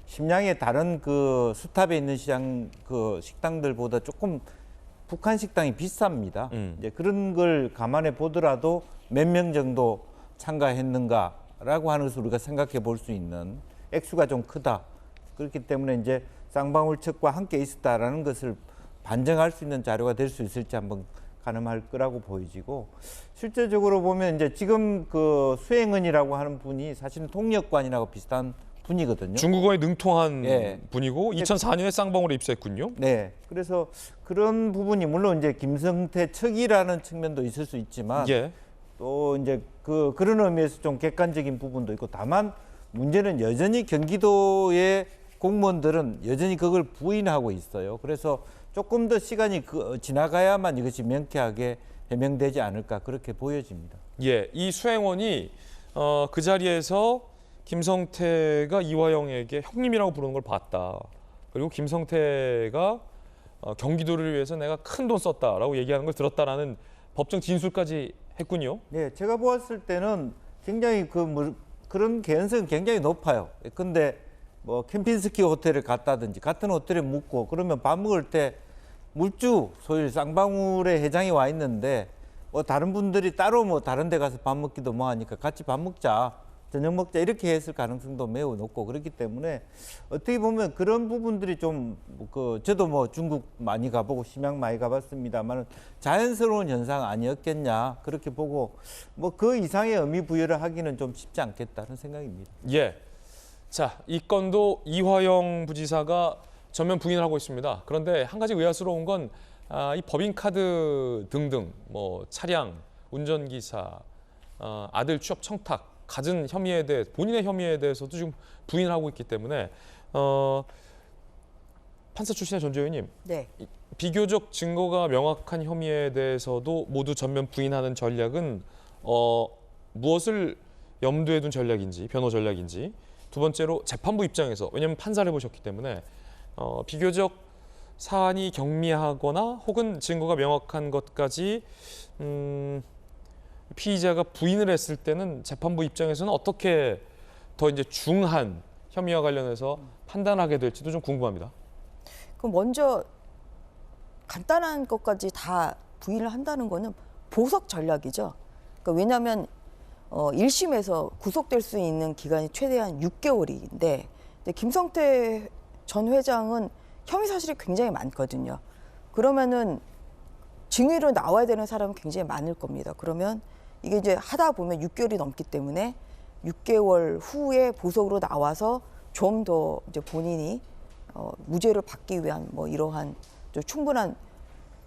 심양의 다른 그 수탑에 있는 시장 그 식당들보다 조금 북한 식당이 비쌉니다. 이제 그런 걸 감안해 보더라도 몇 명 정도 참가했는가라고 하는 것을 우리가 생각해 볼 수 있는 액수가 좀 크다. 그렇기 때문에 이제 쌍방울 측과 함께 있었다라는 것을 반증할 수 있는 자료가 될 수 있을지 한번 가늠할 거라고 보여지고, 실제적으로 보면 이제 지금 그 수행은이라고 하는 분이 사실은 통역관이라고 비슷한 분이거든요. 중국어에 능통한 분이고 2004년에 쌍방울에 입사했군요. 네, 그래서 그런 부분이 물론 이제 김성태 측이라는 측면도 있을 수 있지만 또 이제 그런 의미에서 좀 객관적인 부분도 있고, 다만 문제는 여전히 경기도의 공무원들은 여전히 그걸 부인하고 있어요. 그래서 조금 더 시간이 지나가야만 이것이 명쾌하게 해명되지 않을까 그렇게 보여집니다. 예, 이 수행원이 그 자리에서 김성태가 이화영에게 형님이라고 부르는 걸 봤다. 그리고 김성태가 경기도를 위해서 내가 큰 돈 썼다라고 얘기하는 걸 들었다라는 법정 진술까지 했군요. 네, 제가 보았을 때는 굉장히 그런 개연성이 굉장히 높아요. 근데 뭐 캠핑스키 호텔을 갔다든지 같은 호텔에 묵고 그러면 밥 먹을 때 물주 소위 쌍방울에 회장이 와 있는데 뭐 다른 분들이 따로 뭐 다른 데 가서 밥 먹기도 뭐 하니까 같이 밥 먹자, 저녁 먹자 이렇게 했을 가능성도 매우 높고, 그렇기 때문에 어떻게 보면 그런 부분들이 좀 저도 뭐 중국 많이 가보고 심양 많이 가봤습니다만 자연스러운 현상 아니었겠냐 그렇게 보고, 뭐 그 이상의 의미 부여를 하기는 좀 쉽지 않겠다는 생각입니다. 예. 자, 이 건도 이화영 부지사가 전면 부인을 하고 있습니다. 그런데 한 가지 의아스러운 건 이 법인카드 등등 뭐 차량, 운전기사, 아들 취업 청탁, 갖은 혐의에 대해 본인의 혐의에 대해서도 지금 부인을 하고 있기 때문에 판사 출신의 전주 의원님, 네. 비교적 증거가 명확한 혐의에 대해서도 모두 전면 부인하는 전략은 무엇을 염두에 둔 전략인지, 변호 전략인지, 두 번째로 재판부 입장에서, 왜냐하면 판사를 해보셨기 때문에 비교적 사안이 경미하거나 혹은 증거가 명확한 것까지 피의자가 부인을 했을 때는 재판부 입장에서는 어떻게 더 이제 중한 혐의와 관련해서 판단하게 될지도 좀 궁금합니다. 그럼 먼저 간단한 것까지 다 부인을 한다는 거는 보석 전략이죠. 그러니까 왜냐하면 1심에서 구속될 수 있는 기간이 최대한 6개월인데 김성태 전 회장은 혐의 사실이 굉장히 많거든요. 그러면은 증인으로 나와야 되는 사람은 굉장히 많을 겁니다. 그러면 이게 이제 하다 보면 6개월이 넘기 때문에 6개월 후에 보석으로 나와서 좀 더 이제 본인이 무죄를 받기 위한 뭐 이러한 좀 충분한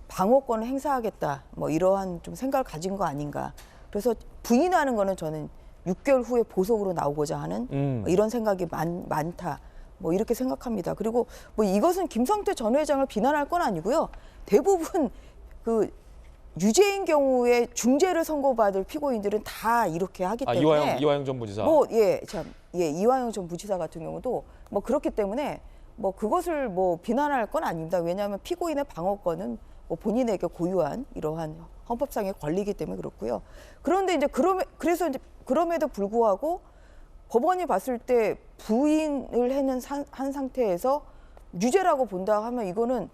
방어권을 행사하겠다 뭐 이러한 좀 생각을 가진 거 아닌가. 그래서 부인하는 거는 저는 6개월 후에 보석으로 나오고자 하는 이런 생각이 많다. 뭐 이렇게 생각합니다. 그리고 뭐 이것은 김성태 전 회장을 비난할 건 아니고요. 대부분 그 유죄인 경우에 중죄를 선고받을 피고인들은 다 이렇게 하기 때문에 이화영 전 부지사. 이화영 전 부지사 같은 경우도 뭐 그렇기 때문에 뭐 그것을 뭐 비난할 건 아닙니다. 왜냐하면 피고인의 방어권은 뭐 본인에게 고유한 이러한 헌법상의 권리이기 때문에 그렇고요. 그런데 이제 그래서 이제 그럼에도 불구하고 법원이 봤을 때 부인을 한 상태에서 유죄라고 본다 하면 이거는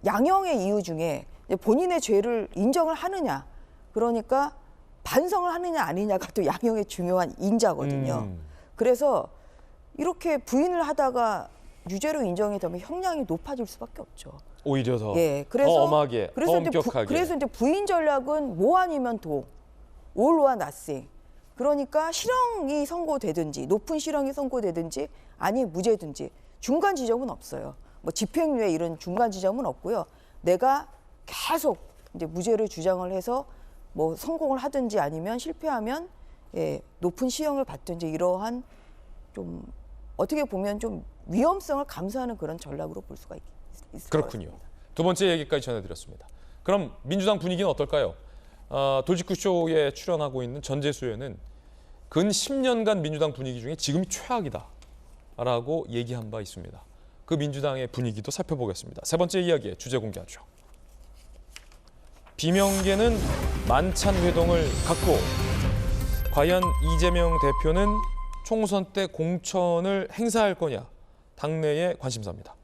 양형의 이유 중에 본인의 죄를 인정을 하느냐, 그러니까 반성을 하느냐 아니냐가 또 양형의 중요한 인자거든요. 그래서 이렇게 부인을 하다가 유죄로 인정이 되면 형량이 높아질 수밖에 없죠. 오히려 더, 그래서, 더 엄하게, 더 엄격하게. 그래서 이제 부인 전략은 뭐 아니면 도, all or nothing. 그러니까 실형이 선고되든지 높은 실형이 선고되든지 아니 무죄든지 중간 지점은 없어요. 뭐 집행유예 이런 중간 지점은 없고요. 내가 계속 이제 무죄를 주장을 해서 뭐 성공을 하든지 아니면 실패하면 높은 시형을 받든지 이러한 좀 어떻게 보면 좀 위험성을 감수하는 그런 전략으로 볼 수가 있을 그렇군요. 것 같습니다. 두 번째 얘기까지 전해드렸습니다. 그럼 민주당 분위기는 어떨까요? 돌직구쇼에 출연하고 있는 전재수 의원은 근 10년간 민주당 분위기 중에 지금이 최악이다라고 얘기한 바 있습니다. 그 민주당의 분위기도 살펴보겠습니다. 세 번째 이야기에 주제 공개하죠. 비명계는 만찬 회동을 갖고 과연 이재명 대표는 총선 때 공천을 행사할 거냐, 당내의 관심사입니다.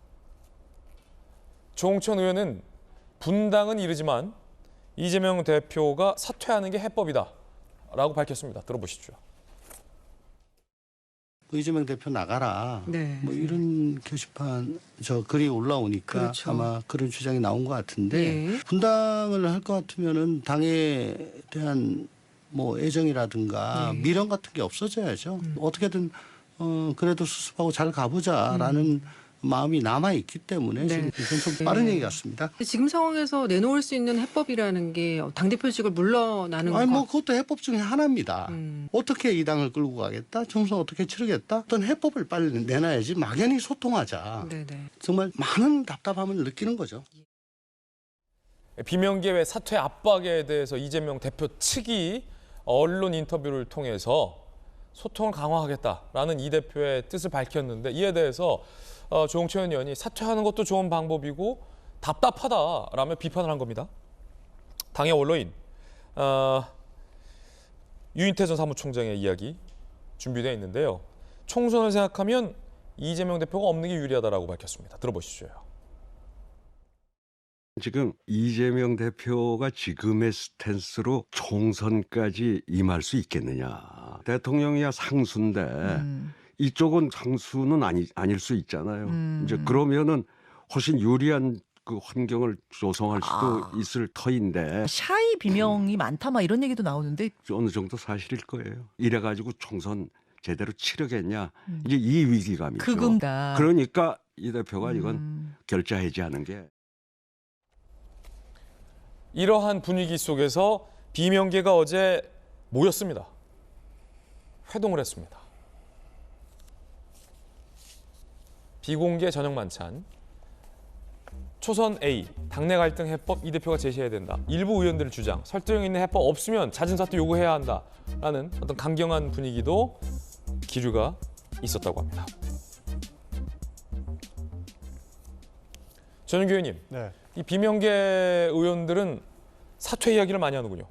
조홍천 의원은 분당은 이르지만 이재명 대표가 사퇴하는 게 해법이다라고 밝혔습니다. 들어보시죠. 이재명 대표 나가라. 네. 뭐 이런 게시판 글이 올라오니까 그렇죠. 아마 그런 주장이 나온 것 같은데 분당을 할 것 같으면은 당에 대한 뭐 애정이라든가 미련 같은 게 없어져야죠. 어떻게든 그래도 수습하고 잘 가보자라는 마음이 남아 있기 때문에 지금 이건 좀 빠른 얘기 같습니다. 지금 상황에서 내놓을 수 있는 해법이라는 게 당대표직을 물러나는 거. 아니 뭐 그것도 해법 중에 하나입니다. 어떻게 이 당을 끌고 가겠다, 총선 어떻게 치르겠다, 어떤 해법을 빨리 내놔야지 막연히 소통하자. 네네. 정말 많은 답답함을 느끼는 거죠. 비명계의 사퇴 압박에 대해서 이재명 대표 측이 언론 인터뷰를 통해서 소통을 강화하겠다라는 이 대표의 뜻을 밝혔는데, 이에 대해서 조홍천 의원이 사퇴하는 것도 좋은 방법이고 답답하다라며 비판을 한 겁니다. 당의 원로인 유인태 전 사무총장의 이야기 준비되어 있는데요. 총선을 생각하면 이재명 대표가 없는 게 유리하다라고 밝혔습니다. 들어보시죠. 지금 이재명 대표가 지금의 스탠스로 총선까지 임할 수 있겠느냐. 대통령이야 상수인데 이쪽은 상수는 아닐 수 있잖아요. 이제 그러면은 훨씬 유리한 그 환경을 조성할 수도 있을 터인데. 샤이 비명이 많다 막 이런 얘기도 나오는데 어느 정도 사실일 거예요. 이래가지고 총선 제대로 치르겠냐. 이제 이 위기감이죠. 그겁니다. 그러니까 이 대표가 이건 결자해지하는 게. 이러한 분위기 속에서 비명계가 어제 모였습니다. 회동을 했습니다. 비공개 저녁 만찬. 초선 A, 당내 갈등 해법 이 대표가 제시해야 된다. 일부 의원들의 주장, 설득력 있는 해법 없으면 잦은 사퇴 요구해야 한다라는 어떤 강경한 분위기도 기류가 있었다고 합니다. 전윤규 의원님, 네. 이 비명계 의원들은 사퇴 이야기를 많이 하는군요.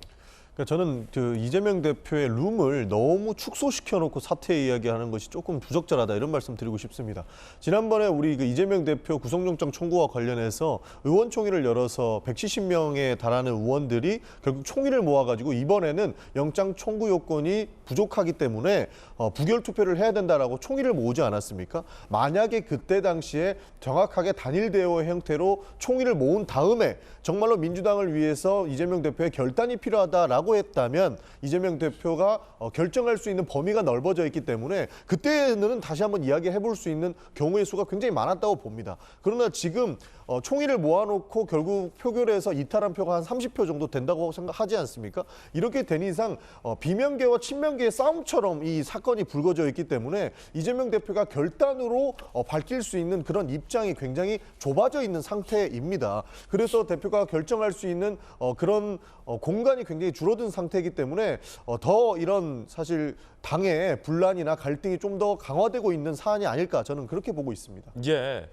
그러니까 저는 그 이재명 대표의 룸을 너무 축소시켜 놓고 사퇴 이야기하는 것이 조금 부적절하다 이런 말씀 드리고 싶습니다. 지난번에 우리 그 이재명 대표 구속영장 청구와 관련해서 의원총회를 열어서 170명에 달하는 의원들이 결국 총의를 모아가지고 이번에는 영장 청구 요건이 부족하기 때문에 부결 투표를 해야 된다라고 총의를 모으지 않았습니까? 만약에 그때 당시에 정확하게 단일 대우의 형태로 총의를 모은 다음에 정말로 민주당을 위해서 이재명 대표의 결단이 필요하다라고 했다면 이재명 대표가 결정할 수 있는 범위가 넓어져 있기 때문에 그때는 다시 한번 이야기해 볼 수 있는 경우의 수가 굉장히 많았다고 봅니다. 그러나 지금 총의를 모아놓고 결국 표결에서 이탈한 표가 한 30표 정도 된다고 생각하지 않습니까? 이렇게 된 이상 비명계와 친명계의 싸움처럼 이 사건이 불거져 있기 때문에 이재명 대표가 결단으로 밝힐 수 있는 그런 입장이 굉장히 좁아져 있는 상태입니다. 그래서 대표가 결정할 수 있는 그런 공간이 굉장히 줄어든 상태이기 때문에 더 이런 사실 당의 분란이나 갈등이 좀 더 강화되고 있는 사안이 아닐까 저는 그렇게 보고 있습니다. 예,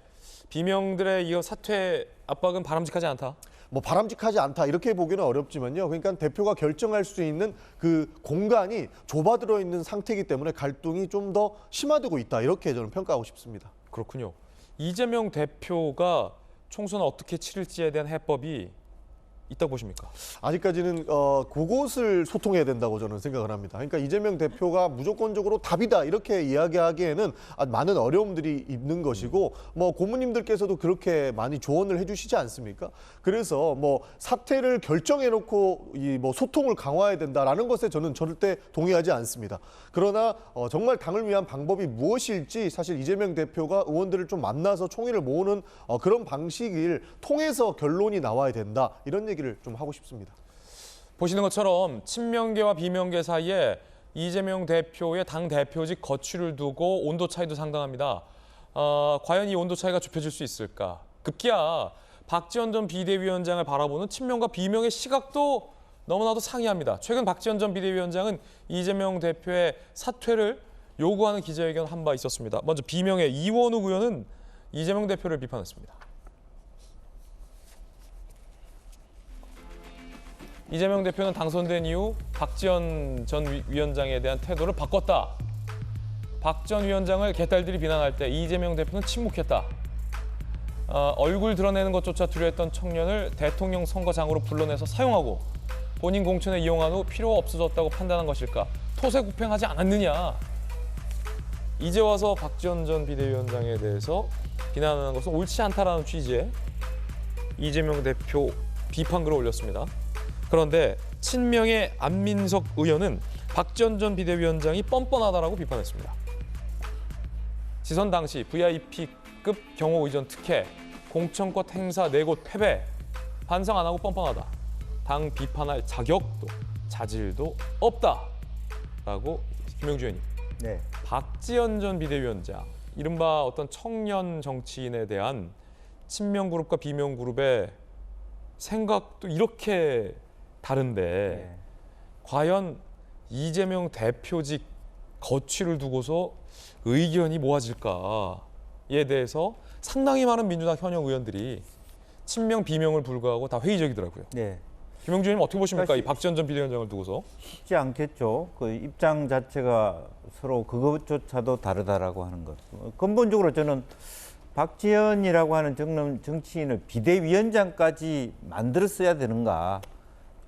비명들의 이 사퇴 압박은 바람직하지 않다. 뭐 바람직하지 않다 이렇게 보기는 어렵지만요. 그러니까 대표가 결정할 수 있는 그 공간이 좁아들어 있는 상태이기 때문에 갈등이 좀 더 심화되고 있다 이렇게 저는 평가하고 싶습니다. 그렇군요. 이재명 대표가 총선을 어떻게 치를지에 대한 해법이 있다고 보십니까? 아직까지는 그곳을 소통해야 된다고 저는 생각을 합니다. 그러니까 이재명 대표가 무조건적으로 답이다 이렇게 이야기하기에는 많은 어려움들이 있는 것이고 뭐 고모님들께서도 그렇게 많이 조언을 해주시지 않습니까? 그래서 뭐 사퇴를 결정해놓고 이 뭐 소통을 강화해야 된다라는 것에 저는 절대 동의하지 않습니다. 그러나 정말 당을 위한 방법이 무엇일지 사실 이재명 대표가 의원들을 좀 만나서 총의를 모으는 그런 방식을 통해서 결론이 나와야 된다 이런 얘기를 좀 하고 싶습니다. 보시는 것처럼 친명계와 비명계 사이에 이재명 대표의 당 대표직 거취를 두고 온도 차이도 상당합니다. 과연 이 온도 차이가 좁혀질 수 있을까? 급기야 박지원 전 비대위원장을 바라보는 친명과 비명의 시각도 너무나도 상이합니다. 최근 박지원 전 비대위원장은 이재명 대표의 사퇴를 요구하는 기자회견을 한 바 있었습니다. 먼저 비명의 이원욱 의원은 이재명 대표를 비판했습니다. 이재명 대표는 당선된 이후 박지원 전 위원장에 대한 태도를 바꿨다. 박 전 위원장을 개딸들이 비난할 때 이재명 대표는 침묵했다. 얼굴 드러내는 것조차 두려워했던 청년을 대통령 선거장으로 불러내서 사용하고 본인 공천에 이용한 후 필요가 없어졌다고 판단한 것일까? 토색구팽하지 않았느냐? 이제 와서 박지원 전 비대위원장에 대해서 비난하는 것은 옳지 않다라는 취지의 이재명 대표 비판글을 올렸습니다. 그런데 친명의 안민석 의원은 박지원 전 비대위원장이 뻔뻔하다라고 비판했습니다. 지선 당시 VIP급 경호 의전 특혜, 공천권 행사 4곳 패배, 반성 안 하고 뻔뻔하다. 당 비판할 자격도 자질도 없다라고 김영주 의원님. 네. 박지원 전 비대위원장, 이른바 어떤 청년 정치인에 대한 친명 그룹과 비명 그룹의 생각도 이렇게 다른데 과연 이재명 대표직 거취를 두고서 의견이 모아질까에 대해서 상당히 많은 민주당 현역 의원들이 친명 비명을 불구하고 다 회의적이더라고요. 네. 김영주 의원님 어떻게 보십니까? 이 박지원 전 비대위원장을 두고서. 쉽지 않겠죠. 그 입장 자체가 서로 그것조차도 다르다라고 하는 것. 근본적으로 저는 박지원이라고 하는 정치인을 비대위원장까지 만들었어야 되는가.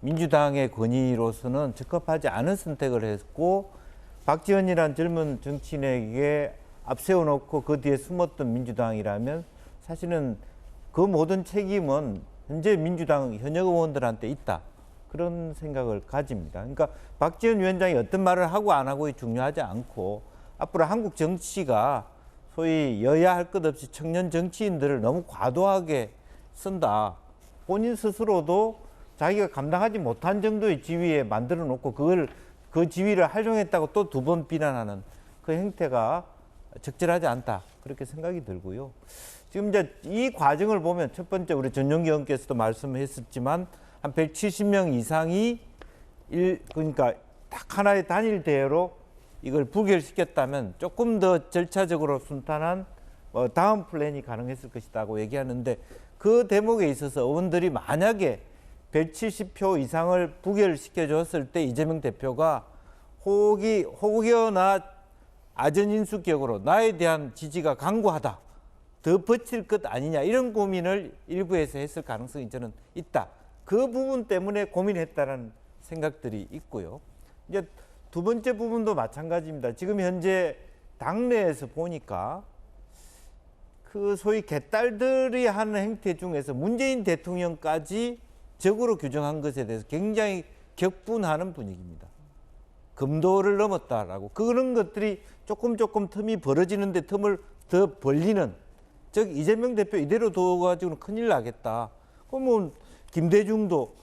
민주당의 권위로서는 적합하지 않은 선택을 했고 박지원이라는 젊은 정치인에게 앞세워놓고 그 뒤에 숨었던 민주당이라면 사실은 그 모든 책임은 현재 민주당 현역 의원들한테 있다. 그런 생각을 가집니다. 그러니까 박지원 위원장이 어떤 말을 하고 안 하고에 중요하지 않고 앞으로 한국 정치가 소위 여야 할 것 없이 청년 정치인들을 너무 과도하게 쓴다. 본인 스스로도 자기가 감당하지 못한 정도의 지위에 만들어 놓고 그 지위를 활용했다고 또 두 번 비난하는 그 행태가 적절하지 않다. 그렇게 생각이 들고요. 지금 이제 이 과정을 보면 첫 번째 우리 전용기 의원께서도 말씀했었지만 한 170명 이상이 그러니까 딱 하나의 단일 대회로 이걸 부결시켰다면 조금 더 절차적으로 순탄한 다음 플랜이 가능했을 것이라고 얘기하는데 그 대목에 있어서 의원들이 만약에 170표 이상을 부결시켜줬을 때 이재명 대표가 혹여나 아전인수격으로 나에 대한 지지가 강고하다. 더 버틸 것 아니냐 이런 고민을 일부에서 했을 가능성이 저는 있다. 그 부분 때문에 고민했다는 생각들이 있고요. 이제 두 번째 부분도 마찬가지입니다. 지금 현재 당내에서 보니까 그 소위 개딸들이 하는 행태 중에서 문재인 대통령까지 적으로 규정한 것에 대해서 굉장히 격분하는 분위기입니다. 금도를 넘었다라고 그런 것들이 조금 틈이 벌어지는데 틈을 더 벌리는 즉 이재명 대표 이대로 둬가지고는 큰일 나겠다. 그러면 김대중도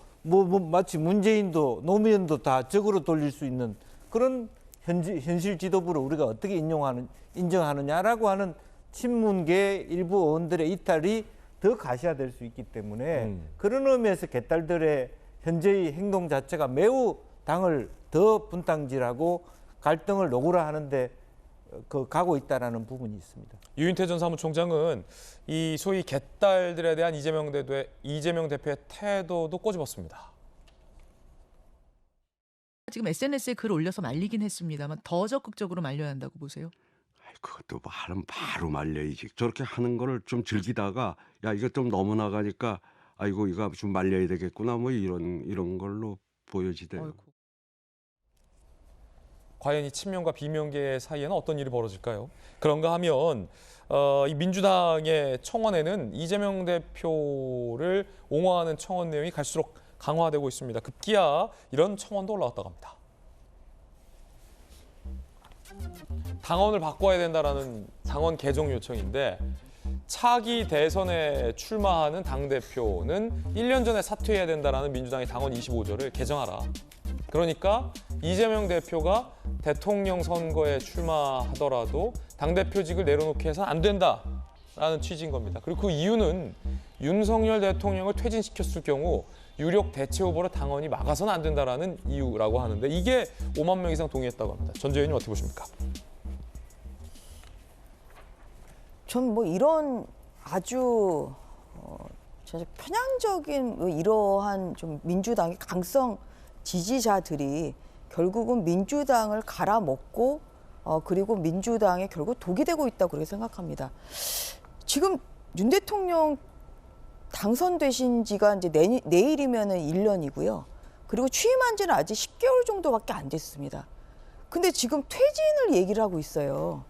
마치 문재인도 노무현도 다 적으로 돌릴 수 있는 그런 현실 지도부를 우리가 어떻게 인정하느냐라고 하는 친문계 일부 의원들의 이탈이 더 가시화될 수 있기 때문에 그런 의미에서 개딸들의 현재의 행동 자체가 매우 당을 더 분탕질하고 갈등을 노골화하는데 가고 있다라는 부분이 있습니다. 유인태 전 사무총장은 이 소위 개딸들에 대한 이재명 대표의 태도도 꼬집었습니다. 지금 SNS에 글 올려서 말리긴 했습니다만 더 적극적으로 말려야 한다고 보세요? 그것도 하면 바로 말려야지. 저렇게 하는 거를 좀 즐기다가 야 이거 좀 너무 나가니까 아이고 이거 좀 말려야 되겠구나 뭐 이런 걸로 보여지대요. 어이구. 과연 이 친명과 비명계 사이에는 어떤 일이 벌어질까요? 그런가 하면 이 민주당의 청원에는 이재명 대표를 옹호하는 청원 내용이 갈수록 강화되고 있습니다. 급기야 이런 청원도 올라왔다고 합니다. 당원을 바꿔야 된다라는 당원 개정 요청인데 차기 대선에 출마하는 당대표는 1년 전에 사퇴해야 된다라는 민주당의 당원 25조를 개정하라. 그러니까 이재명 대표가 대통령 선거에 출마하더라도 당대표직을 내려놓게 해서는 안 된다라는 취지인 겁니다. 그리고 그 이유는 윤석열 대통령을 퇴진시켰을 경우 유력 대체 후보로 당원이 막아서는 안 된다라는 이유라고 하는데 이게 5만 명 이상 동의했다고 합니다. 전재 의원님 어떻게 보십니까? 전 이런 아주 진짜 편향적인 이러한 좀 민주당의 강성 지지자들이 결국은 민주당을 갈아먹고 그리고 민주당에 결국 독이 되고 있다고 그렇게 생각합니다. 지금 윤 대통령 당선되신 지가 이제 내일이면은 1년이고요. 그리고 취임한 지는 아직 10개월 정도밖에 안 됐습니다. 근데 지금 퇴진을 얘기를 하고 있어요.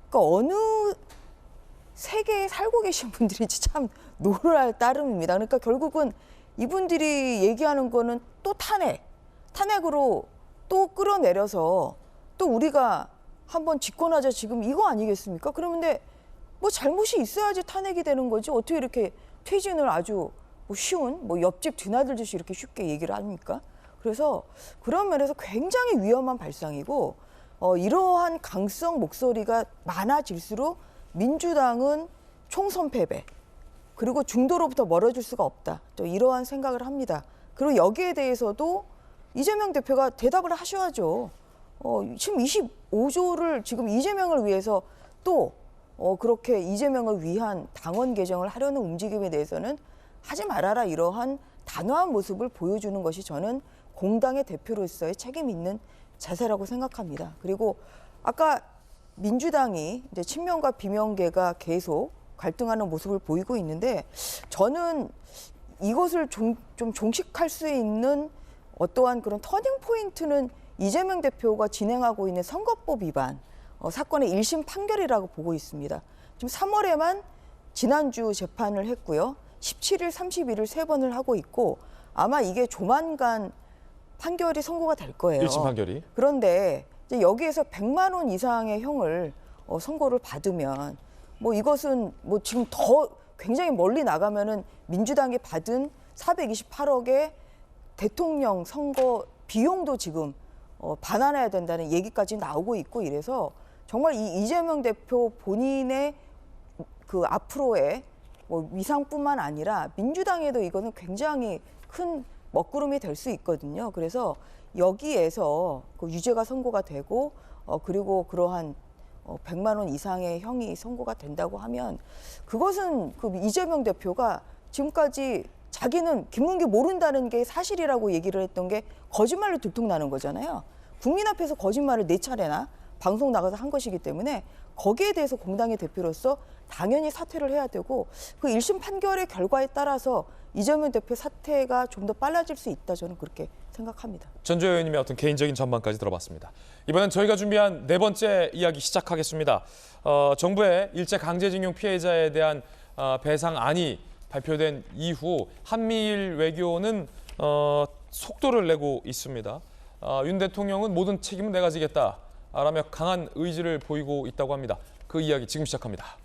그러니까 어느 세계에 살고 계신 분들인지 참 놀랄 따름입니다. 그러니까 결국은 이분들이 얘기하는 거는 또 탄핵으로 또 끌어내려서 또 우리가 한번 집권하자 지금 이거 아니겠습니까? 그런데 잘못이 있어야지 탄핵이 되는 거지 어떻게 이렇게 퇴진을 아주 쉬운 옆집 드나들듯이 이렇게 쉽게 얘기를 합니까? 그래서 그런 면에서 굉장히 위험한 발상이고 이러한 강성 목소리가 많아질수록 민주당은 총선 패배 그리고 중도로부터 멀어질 수가 없다. 또 이러한 생각을 합니다. 그리고 여기에 대해서도 이재명 대표가 대답을 하셔야죠. 지금 25조를 지금 이재명을 위해서 또 그렇게 이재명을 위한 당원 개정을 하려는 움직임에 대해서는 하지 말아라 이러한 단호한 모습을 보여주는 것이 저는 공당의 대표로서의 책임 있는 자세라고 생각합니다. 그리고 아까 민주당이 이제 친명과 비명계가 계속 갈등하는 모습을 보이고 있는데 저는 이것을 좀 종식할 수 있는 어떠한 그런 터닝 포인트는 이재명 대표가 진행하고 있는 선거법 위반 사건의 1심 판결이라고 보고 있습니다. 지금 3월에만 지난주 재판을 했고요. 17일, 31일 세 번을 하고 있고 아마 이게 조만간 판결이 선고가 될 거예요. 1심 판결이. 그런데 이제 여기에서 100만 원 이상의 형을 선고를 받으면 뭐 이것은 뭐 지금 더 굉장히 멀리 나가면은 민주당이 받은 428억의 대통령 선거 비용도 지금 반환해야 된다는 얘기까지 나오고 있고 이래서 정말 이 이재명 대표 본인의 그 앞으로의 뭐 위상뿐만 아니라 민주당에도 이거는 굉장히 큰 먹구름이 될 수 있거든요. 그래서 여기에서 그 유죄가 선고가 되고 그리고 그러한 100만 원 이상의 형이 선고가 된다고 하면 그것은 그 이재명 대표가 지금까지 자기는 김문기 모른다는 게 사실이라고 얘기를 했던 게 거짓말로 들통나는 거잖아요. 국민 앞에서 거짓말을 4차례나 방송 나가서 한 것이기 때문에 거기에 대해서 공당의 대표로서 당연히 사퇴를 해야 되고 그 1심 판결의 결과에 따라서 이재명 대표 사퇴가 좀 더 빨라질 수 있다 저는 그렇게 생각합니다. 전주현 의원님의 어떤 개인적인 전망까지 들어봤습니다. 이번엔 저희가 준비한 4번째 이야기 시작하겠습니다. 정부의 일제 강제징용 피해자에 대한 배상안이 발표된 이후 한미일 외교는 속도를 내고 있습니다. 윤 대통령은 모든 책임은 내가 지겠다라며 강한 의지를 보이고 있다고 합니다. 그 이야기 지금 시작합니다.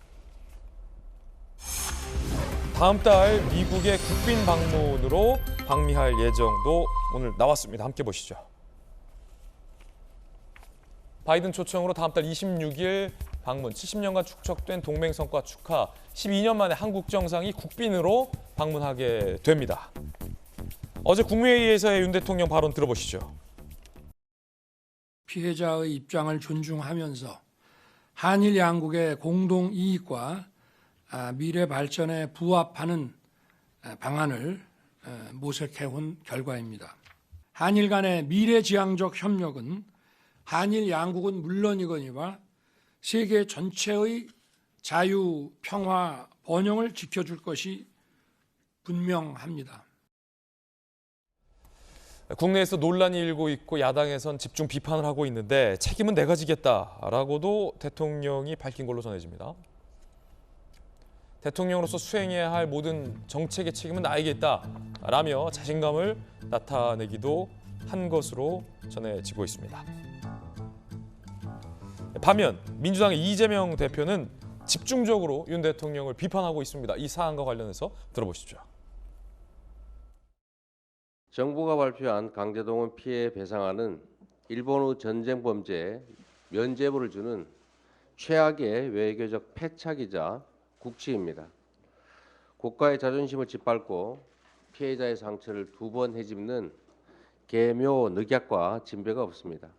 다음 달 미국의 국빈 방문으로 방미할 예정도 오늘 나왔습니다. 함께 보시죠. 바이든 초청으로 다음 달 26일 방문, 70년간 축적된 동맹 성과 축하, 12년 만에 한국 정상이 국빈으로 방문하게 됩니다. 어제 국무회의에서의 윤 대통령 발언 들어보시죠. 피해자의 입장을 존중하면서 한일 양국의 공동 이익과 미래 발전에 부합하는 방안을 모색해온 결과입니다. 한일 간의 미래지향적 협력은 한일 양국은 물론이거니와 세계 전체의 자유, 평화, 번영을 지켜줄 것이 분명합니다. 국내에서 논란이 일고 있고 야당에선 집중 비판을 하고 있는데 책임은 내가 지겠다라고도 대통령이 밝힌 걸로 전해집니다. 대통령으로서 수행해야 할 모든 정책의 책임은 나에게 있다라며 자신감을 나타내기도 한 것으로 전해지고 있습니다. 반면 민주당의 이재명 대표는 집중적으로 윤 대통령을 비판하고 있습니다. 이 사안과 관련해서 들어보시죠. 정부가 발표한 강제동원 피해 배상안은 일본의 전쟁 범죄에 면죄부를 주는 최악의 외교적 패착이자 국치입니다. 국가의 자존심을 짓밟고 피해자의 상처를 2번 헤집는 계묘 늑약과 진배가 없습니다.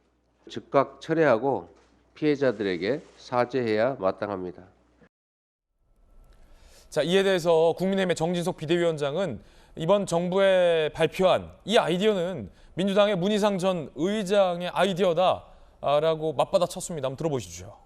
즉각 철회하고 피해자들에게 사죄해야 마땅합니다. 자, 이에 대해서 국민의힘의 정진석 비대위원장은 이번 정부에 발표한 이 아이디어는 민주당의 문희상 전 의장의 아이디어다라고 맞받아쳤습니다. 한번 들어보시죠.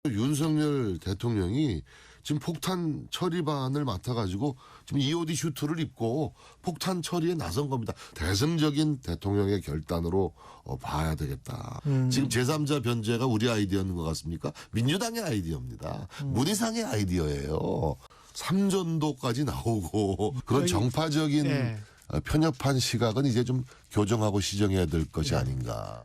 윤석열 대통령이 지금 폭탄 처리반을 맡아가지고 지금 EOD 슈트를 입고 폭탄 처리에 나선 겁니다. 대승적인 대통령의 결단으로 봐야 되겠다. 지금 제3자 변제가 우리 아이디어인 것 같습니까? 민주당의 아이디어입니다. 문희상의 아이디어예요. 삼전도까지 나오고 그런 정파적인 편협한 시각은 이제 좀 교정하고 시정해야 될 것이 아닌가.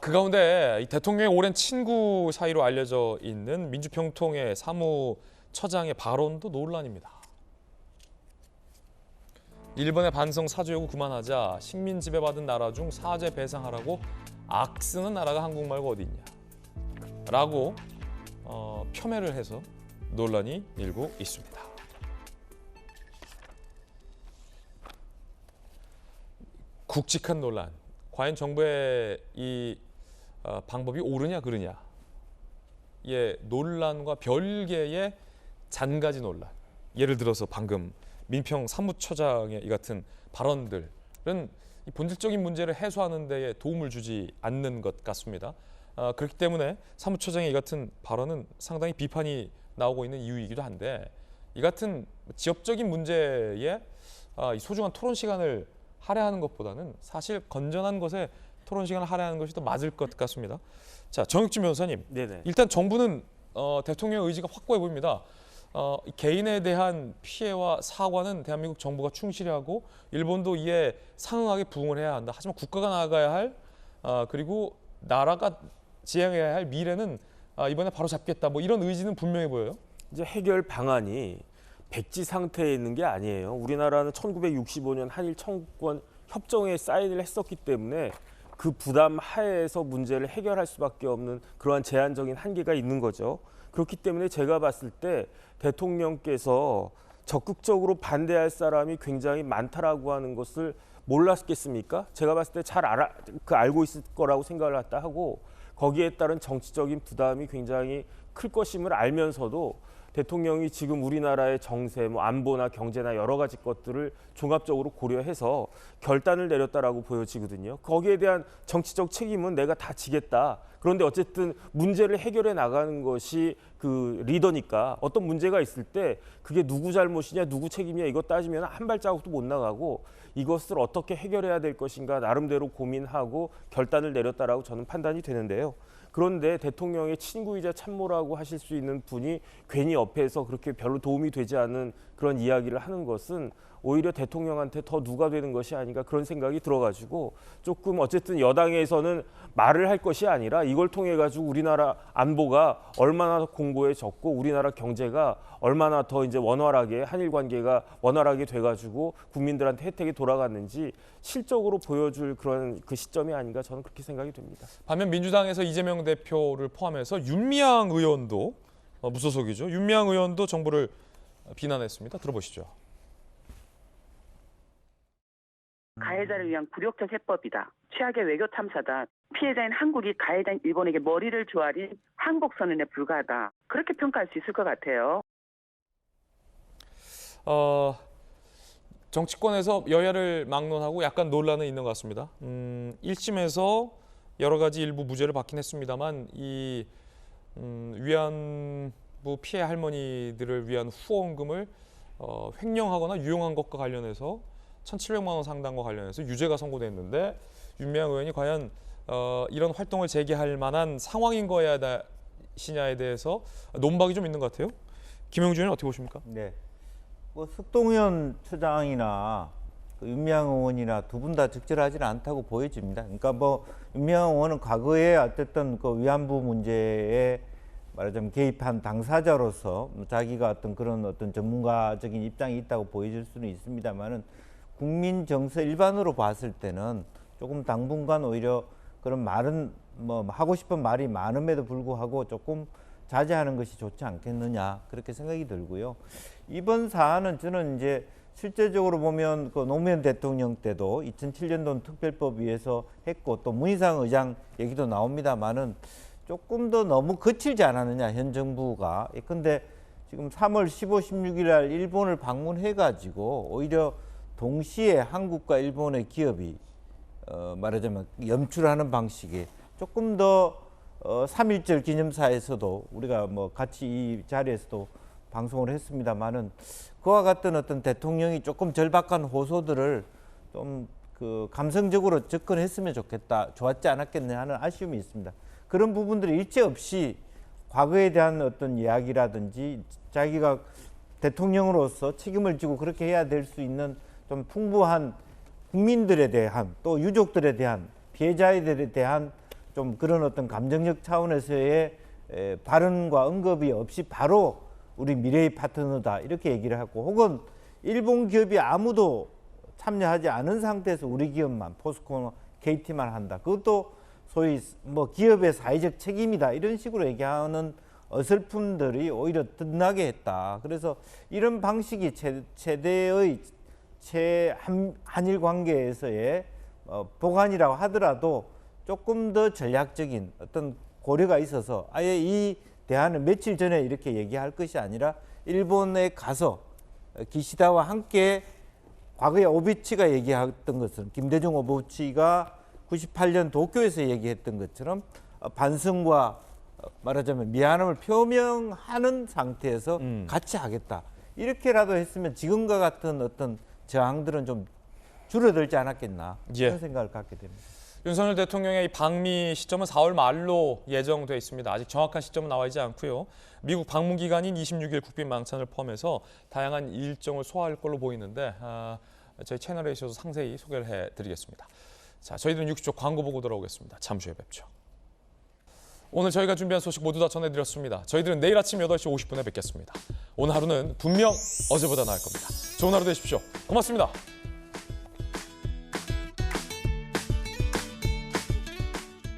그 가운데 이 대통령의 오랜 친구 사이로 알려져 있는 민주평통의 사무처장의 발언도 논란입니다. 일본의 반성 사죄 요구 그만하자 식민 지배받은 나라 중 사죄 배상하라고 악쓰는 나라가 한국 말고 어디 있냐 라고 폄훼를 해서 논란이 일고 있습니다. 굵직한 논란. 과연 정부의 이 방법이 옳으냐 그르냐. 예, 논란과 별개의 잔가지 논란. 예를 들어서 방금 민평 사무처장의 이 같은 발언들은 이 본질적인 문제를 해소하는 데에 도움을 주지 않는 것 같습니다. 그렇기 때문에 사무처장의 이 같은 발언은 상당히 비판이 나오고 있는 이유이기도 한데 이 같은 지역적인 문제에 이 소중한 토론 시간을 할애하는 것보다는 사실 건전한 것에 토론 시간을 할애하는 것이 더 맞을 것 같습니다. 자, 정혁진 변호사님. 네네. 일단 정부는 대통령의 의지가 확고해 보입니다. 개인에 대한 피해와 사과는 대한민국 정부가 충실히 하고 일본도 이에 상응하게 부응을 해야 한다. 하지만 국가가 나아가야 할 그리고 나라가 지향해야 할 미래는 이번에 바로 잡겠다. 뭐 이런 의지는 분명해 보여요. 이제 해결 방안이 백지 상태에 있는 게 아니에요. 우리나라는 1965년 한일 청구권 협정에 사인을 했었기 때문에 그 부담 하에서 문제를 해결할 수밖에 없는 그러한 제한적인 한계가 있는 거죠. 그렇기 때문에 제가 봤을 때 대통령께서 적극적으로 반대할 사람이 굉장히 많다라고 하는 것을 몰랐겠습니까? 제가 봤을 때 잘 알고 있을 거라고 생각을 했다 하고 거기에 따른 정치적인 부담이 굉장히 클 것임을 알면서도 대통령이 지금 우리나라의 정세, 뭐 안보나 경제나 여러 가지 것들을 종합적으로 고려해서 결단을 내렸다라고 보여지거든요. 거기에 대한 정치적 책임은 내가 다 지겠다. 그런데 어쨌든 문제를 해결해 나가는 것이 그 리더니까 어떤 문제가 있을 때 그게 누구 잘못이냐, 누구 책임이냐 이거 따지면 한 발자국도 못 나가고 이것을 어떻게 해결해야 될 것인가 나름대로 고민하고 결단을 내렸다라고 저는 판단이 되는데요. 그런데 대통령의 친구이자 참모라고 하실 수 있는 분이 괜히 옆에서 그렇게 별로 도움이 되지 않는 그런 이야기를 하는 것은 오히려 대통령한테 더 누가 되는 것이 아닌가 그런 생각이 들어가지고 조금 어쨌든 여당에서는 말을 할 것이 아니라 이걸 통해 가지고 우리나라 안보가 얼마나 공고해졌고 우리나라 경제가 얼마나 더 이제 원활하게 한일 관계가 원활하게 돼가지고 국민들한테 혜택이 돌아갔는지 실적으로 보여줄 그런 그 시점이 아닌가 저는 그렇게 생각이 됩니다. 반면 민주당에서 이재명 대표를 포함해서 윤미향 의원도 무소속이죠. 윤미향 의원도 정부를 비난했습니다. 들어보시죠. 가해자를 위한 굴욕적 해법이다. 최악의 외교 탐사다. 피해자인 한국이 가해자인 일본에게 머리를 조아린 항복선언에 불과하다. 그렇게 평가할 수 있을 것 같아요. 정치권에서 여야를 막론하고 약간 논란은 있는 것 같습니다. 1심에서 여러 가지 일부 무죄를 받긴 했습니다만 이 위안부 피해 할머니들을 위한 후원금을 횡령하거나 유용한 것과 관련해서 1,700만 원 상당과 관련해서 유죄가 선고됐는데 윤미향 의원이 과연 이런 활동을 재개할 만한 상황인 것이냐에 대해서 논박이 좀 있는 것 같아요. 김영주 의원은 어떻게 보십니까? 네, 뭐 석동현 처장이나 윤미향 의원이나 두 분 다 적절하지는 않다고 보여집니다. 그러니까 뭐 윤미향 의원은 과거에 어쨌든 그 위안부 문제에 말하자면 개입한 당사자로서 자기가 어떤 그런 어떤 전문가적인 입장이 있다고 보여질 수는 있습니다만은 국민 정서 일반으로 봤을 때는 조금 당분간 오히려 그런 말은 뭐 하고 싶은 말이 많음에도 불구하고 조금 자제하는 것이 좋지 않겠느냐 그렇게 생각이 들고요. 이번 사안은 저는 이제 실제적으로 보면 그 노무현 대통령 때도 2007년도 특별법 위에서 했고 또 문희상 의장 얘기도 나옵니다만은 조금 더 너무 거칠지 않았느냐 현 정부가. 근데 지금 3월 15, 16일 날 일본을 방문해 가지고 오히려 동시에 한국과 일본의 기업이 말하자면 염출하는 방식이 조금 더 3.1절 기념사에서도 우리가 뭐 같이 이 자리에서도 방송을 했습니다만은 그와 같은 어떤 대통령이 조금 절박한 호소들을 좀 그 감성적으로 접근했으면 좋겠다, 좋았지 않았겠냐 하는 아쉬움이 있습니다. 그런 부분들이 일체 없이 과거에 대한 어떤 이야기라든지 자기가 대통령으로서 책임을 지고 그렇게 해야 될 수 있는 좀 풍부한 국민들에 대한 또 유족들에 대한 피해자들에 대한 좀 그런 어떤 감정적 차원에서의 발언과 언급이 없이 바로 우리 미래의 파트너다 이렇게 얘기를 하고 혹은 일본 기업이 아무도 참여하지 않은 상태에서 우리 기업만 포스코나 KT만 한다. 그것도 소위 뭐 기업의 사회적 책임이다 이런 식으로 얘기하는 어설픔들이 오히려 든나게 했다. 그래서 이런 방식이 최대의 한일 관계에서의 보관이라고 하더라도 조금 더 전략적인 어떤 고려가 있어서 아예 이 대안을 며칠 전에 이렇게 얘기할 것이 아니라 일본에 가서 기시다와 함께 과거에 오부치가 얘기했던 것은 김대중 오부치가 98년 도쿄에서 얘기했던 것처럼 반성과 말하자면 미안함을 표명하는 상태에서 같이 하겠다. 이렇게라도 했으면 지금과 같은 어떤 저항들은 좀 줄어들지 않았겠나 그런 생각을 갖게 됩니다. 윤석열 대통령의 이 방미 시점은 4월 말로 예정돼 있습니다. 아직 정확한 시점은 나와 있지 않고요. 미국 방문 기간인 26일 국빈 망찬을 포함해서 다양한 일정을 소화할 걸로 보이는데 저희 채널에 있어서 상세히 소개를 해드리겠습니다. 자, 저희들은 60초 광고 보고 돌아오겠습니다. 잠시 후에 뵙죠. 오늘 저희가 준비한 소식 모두 다 전해드렸습니다. 저희들은 내일 아침 8시 50분에 뵙겠습니다. 오늘 하루는 분명 어제보다 나을 겁니다. 좋은 하루 되십시오. 고맙습니다.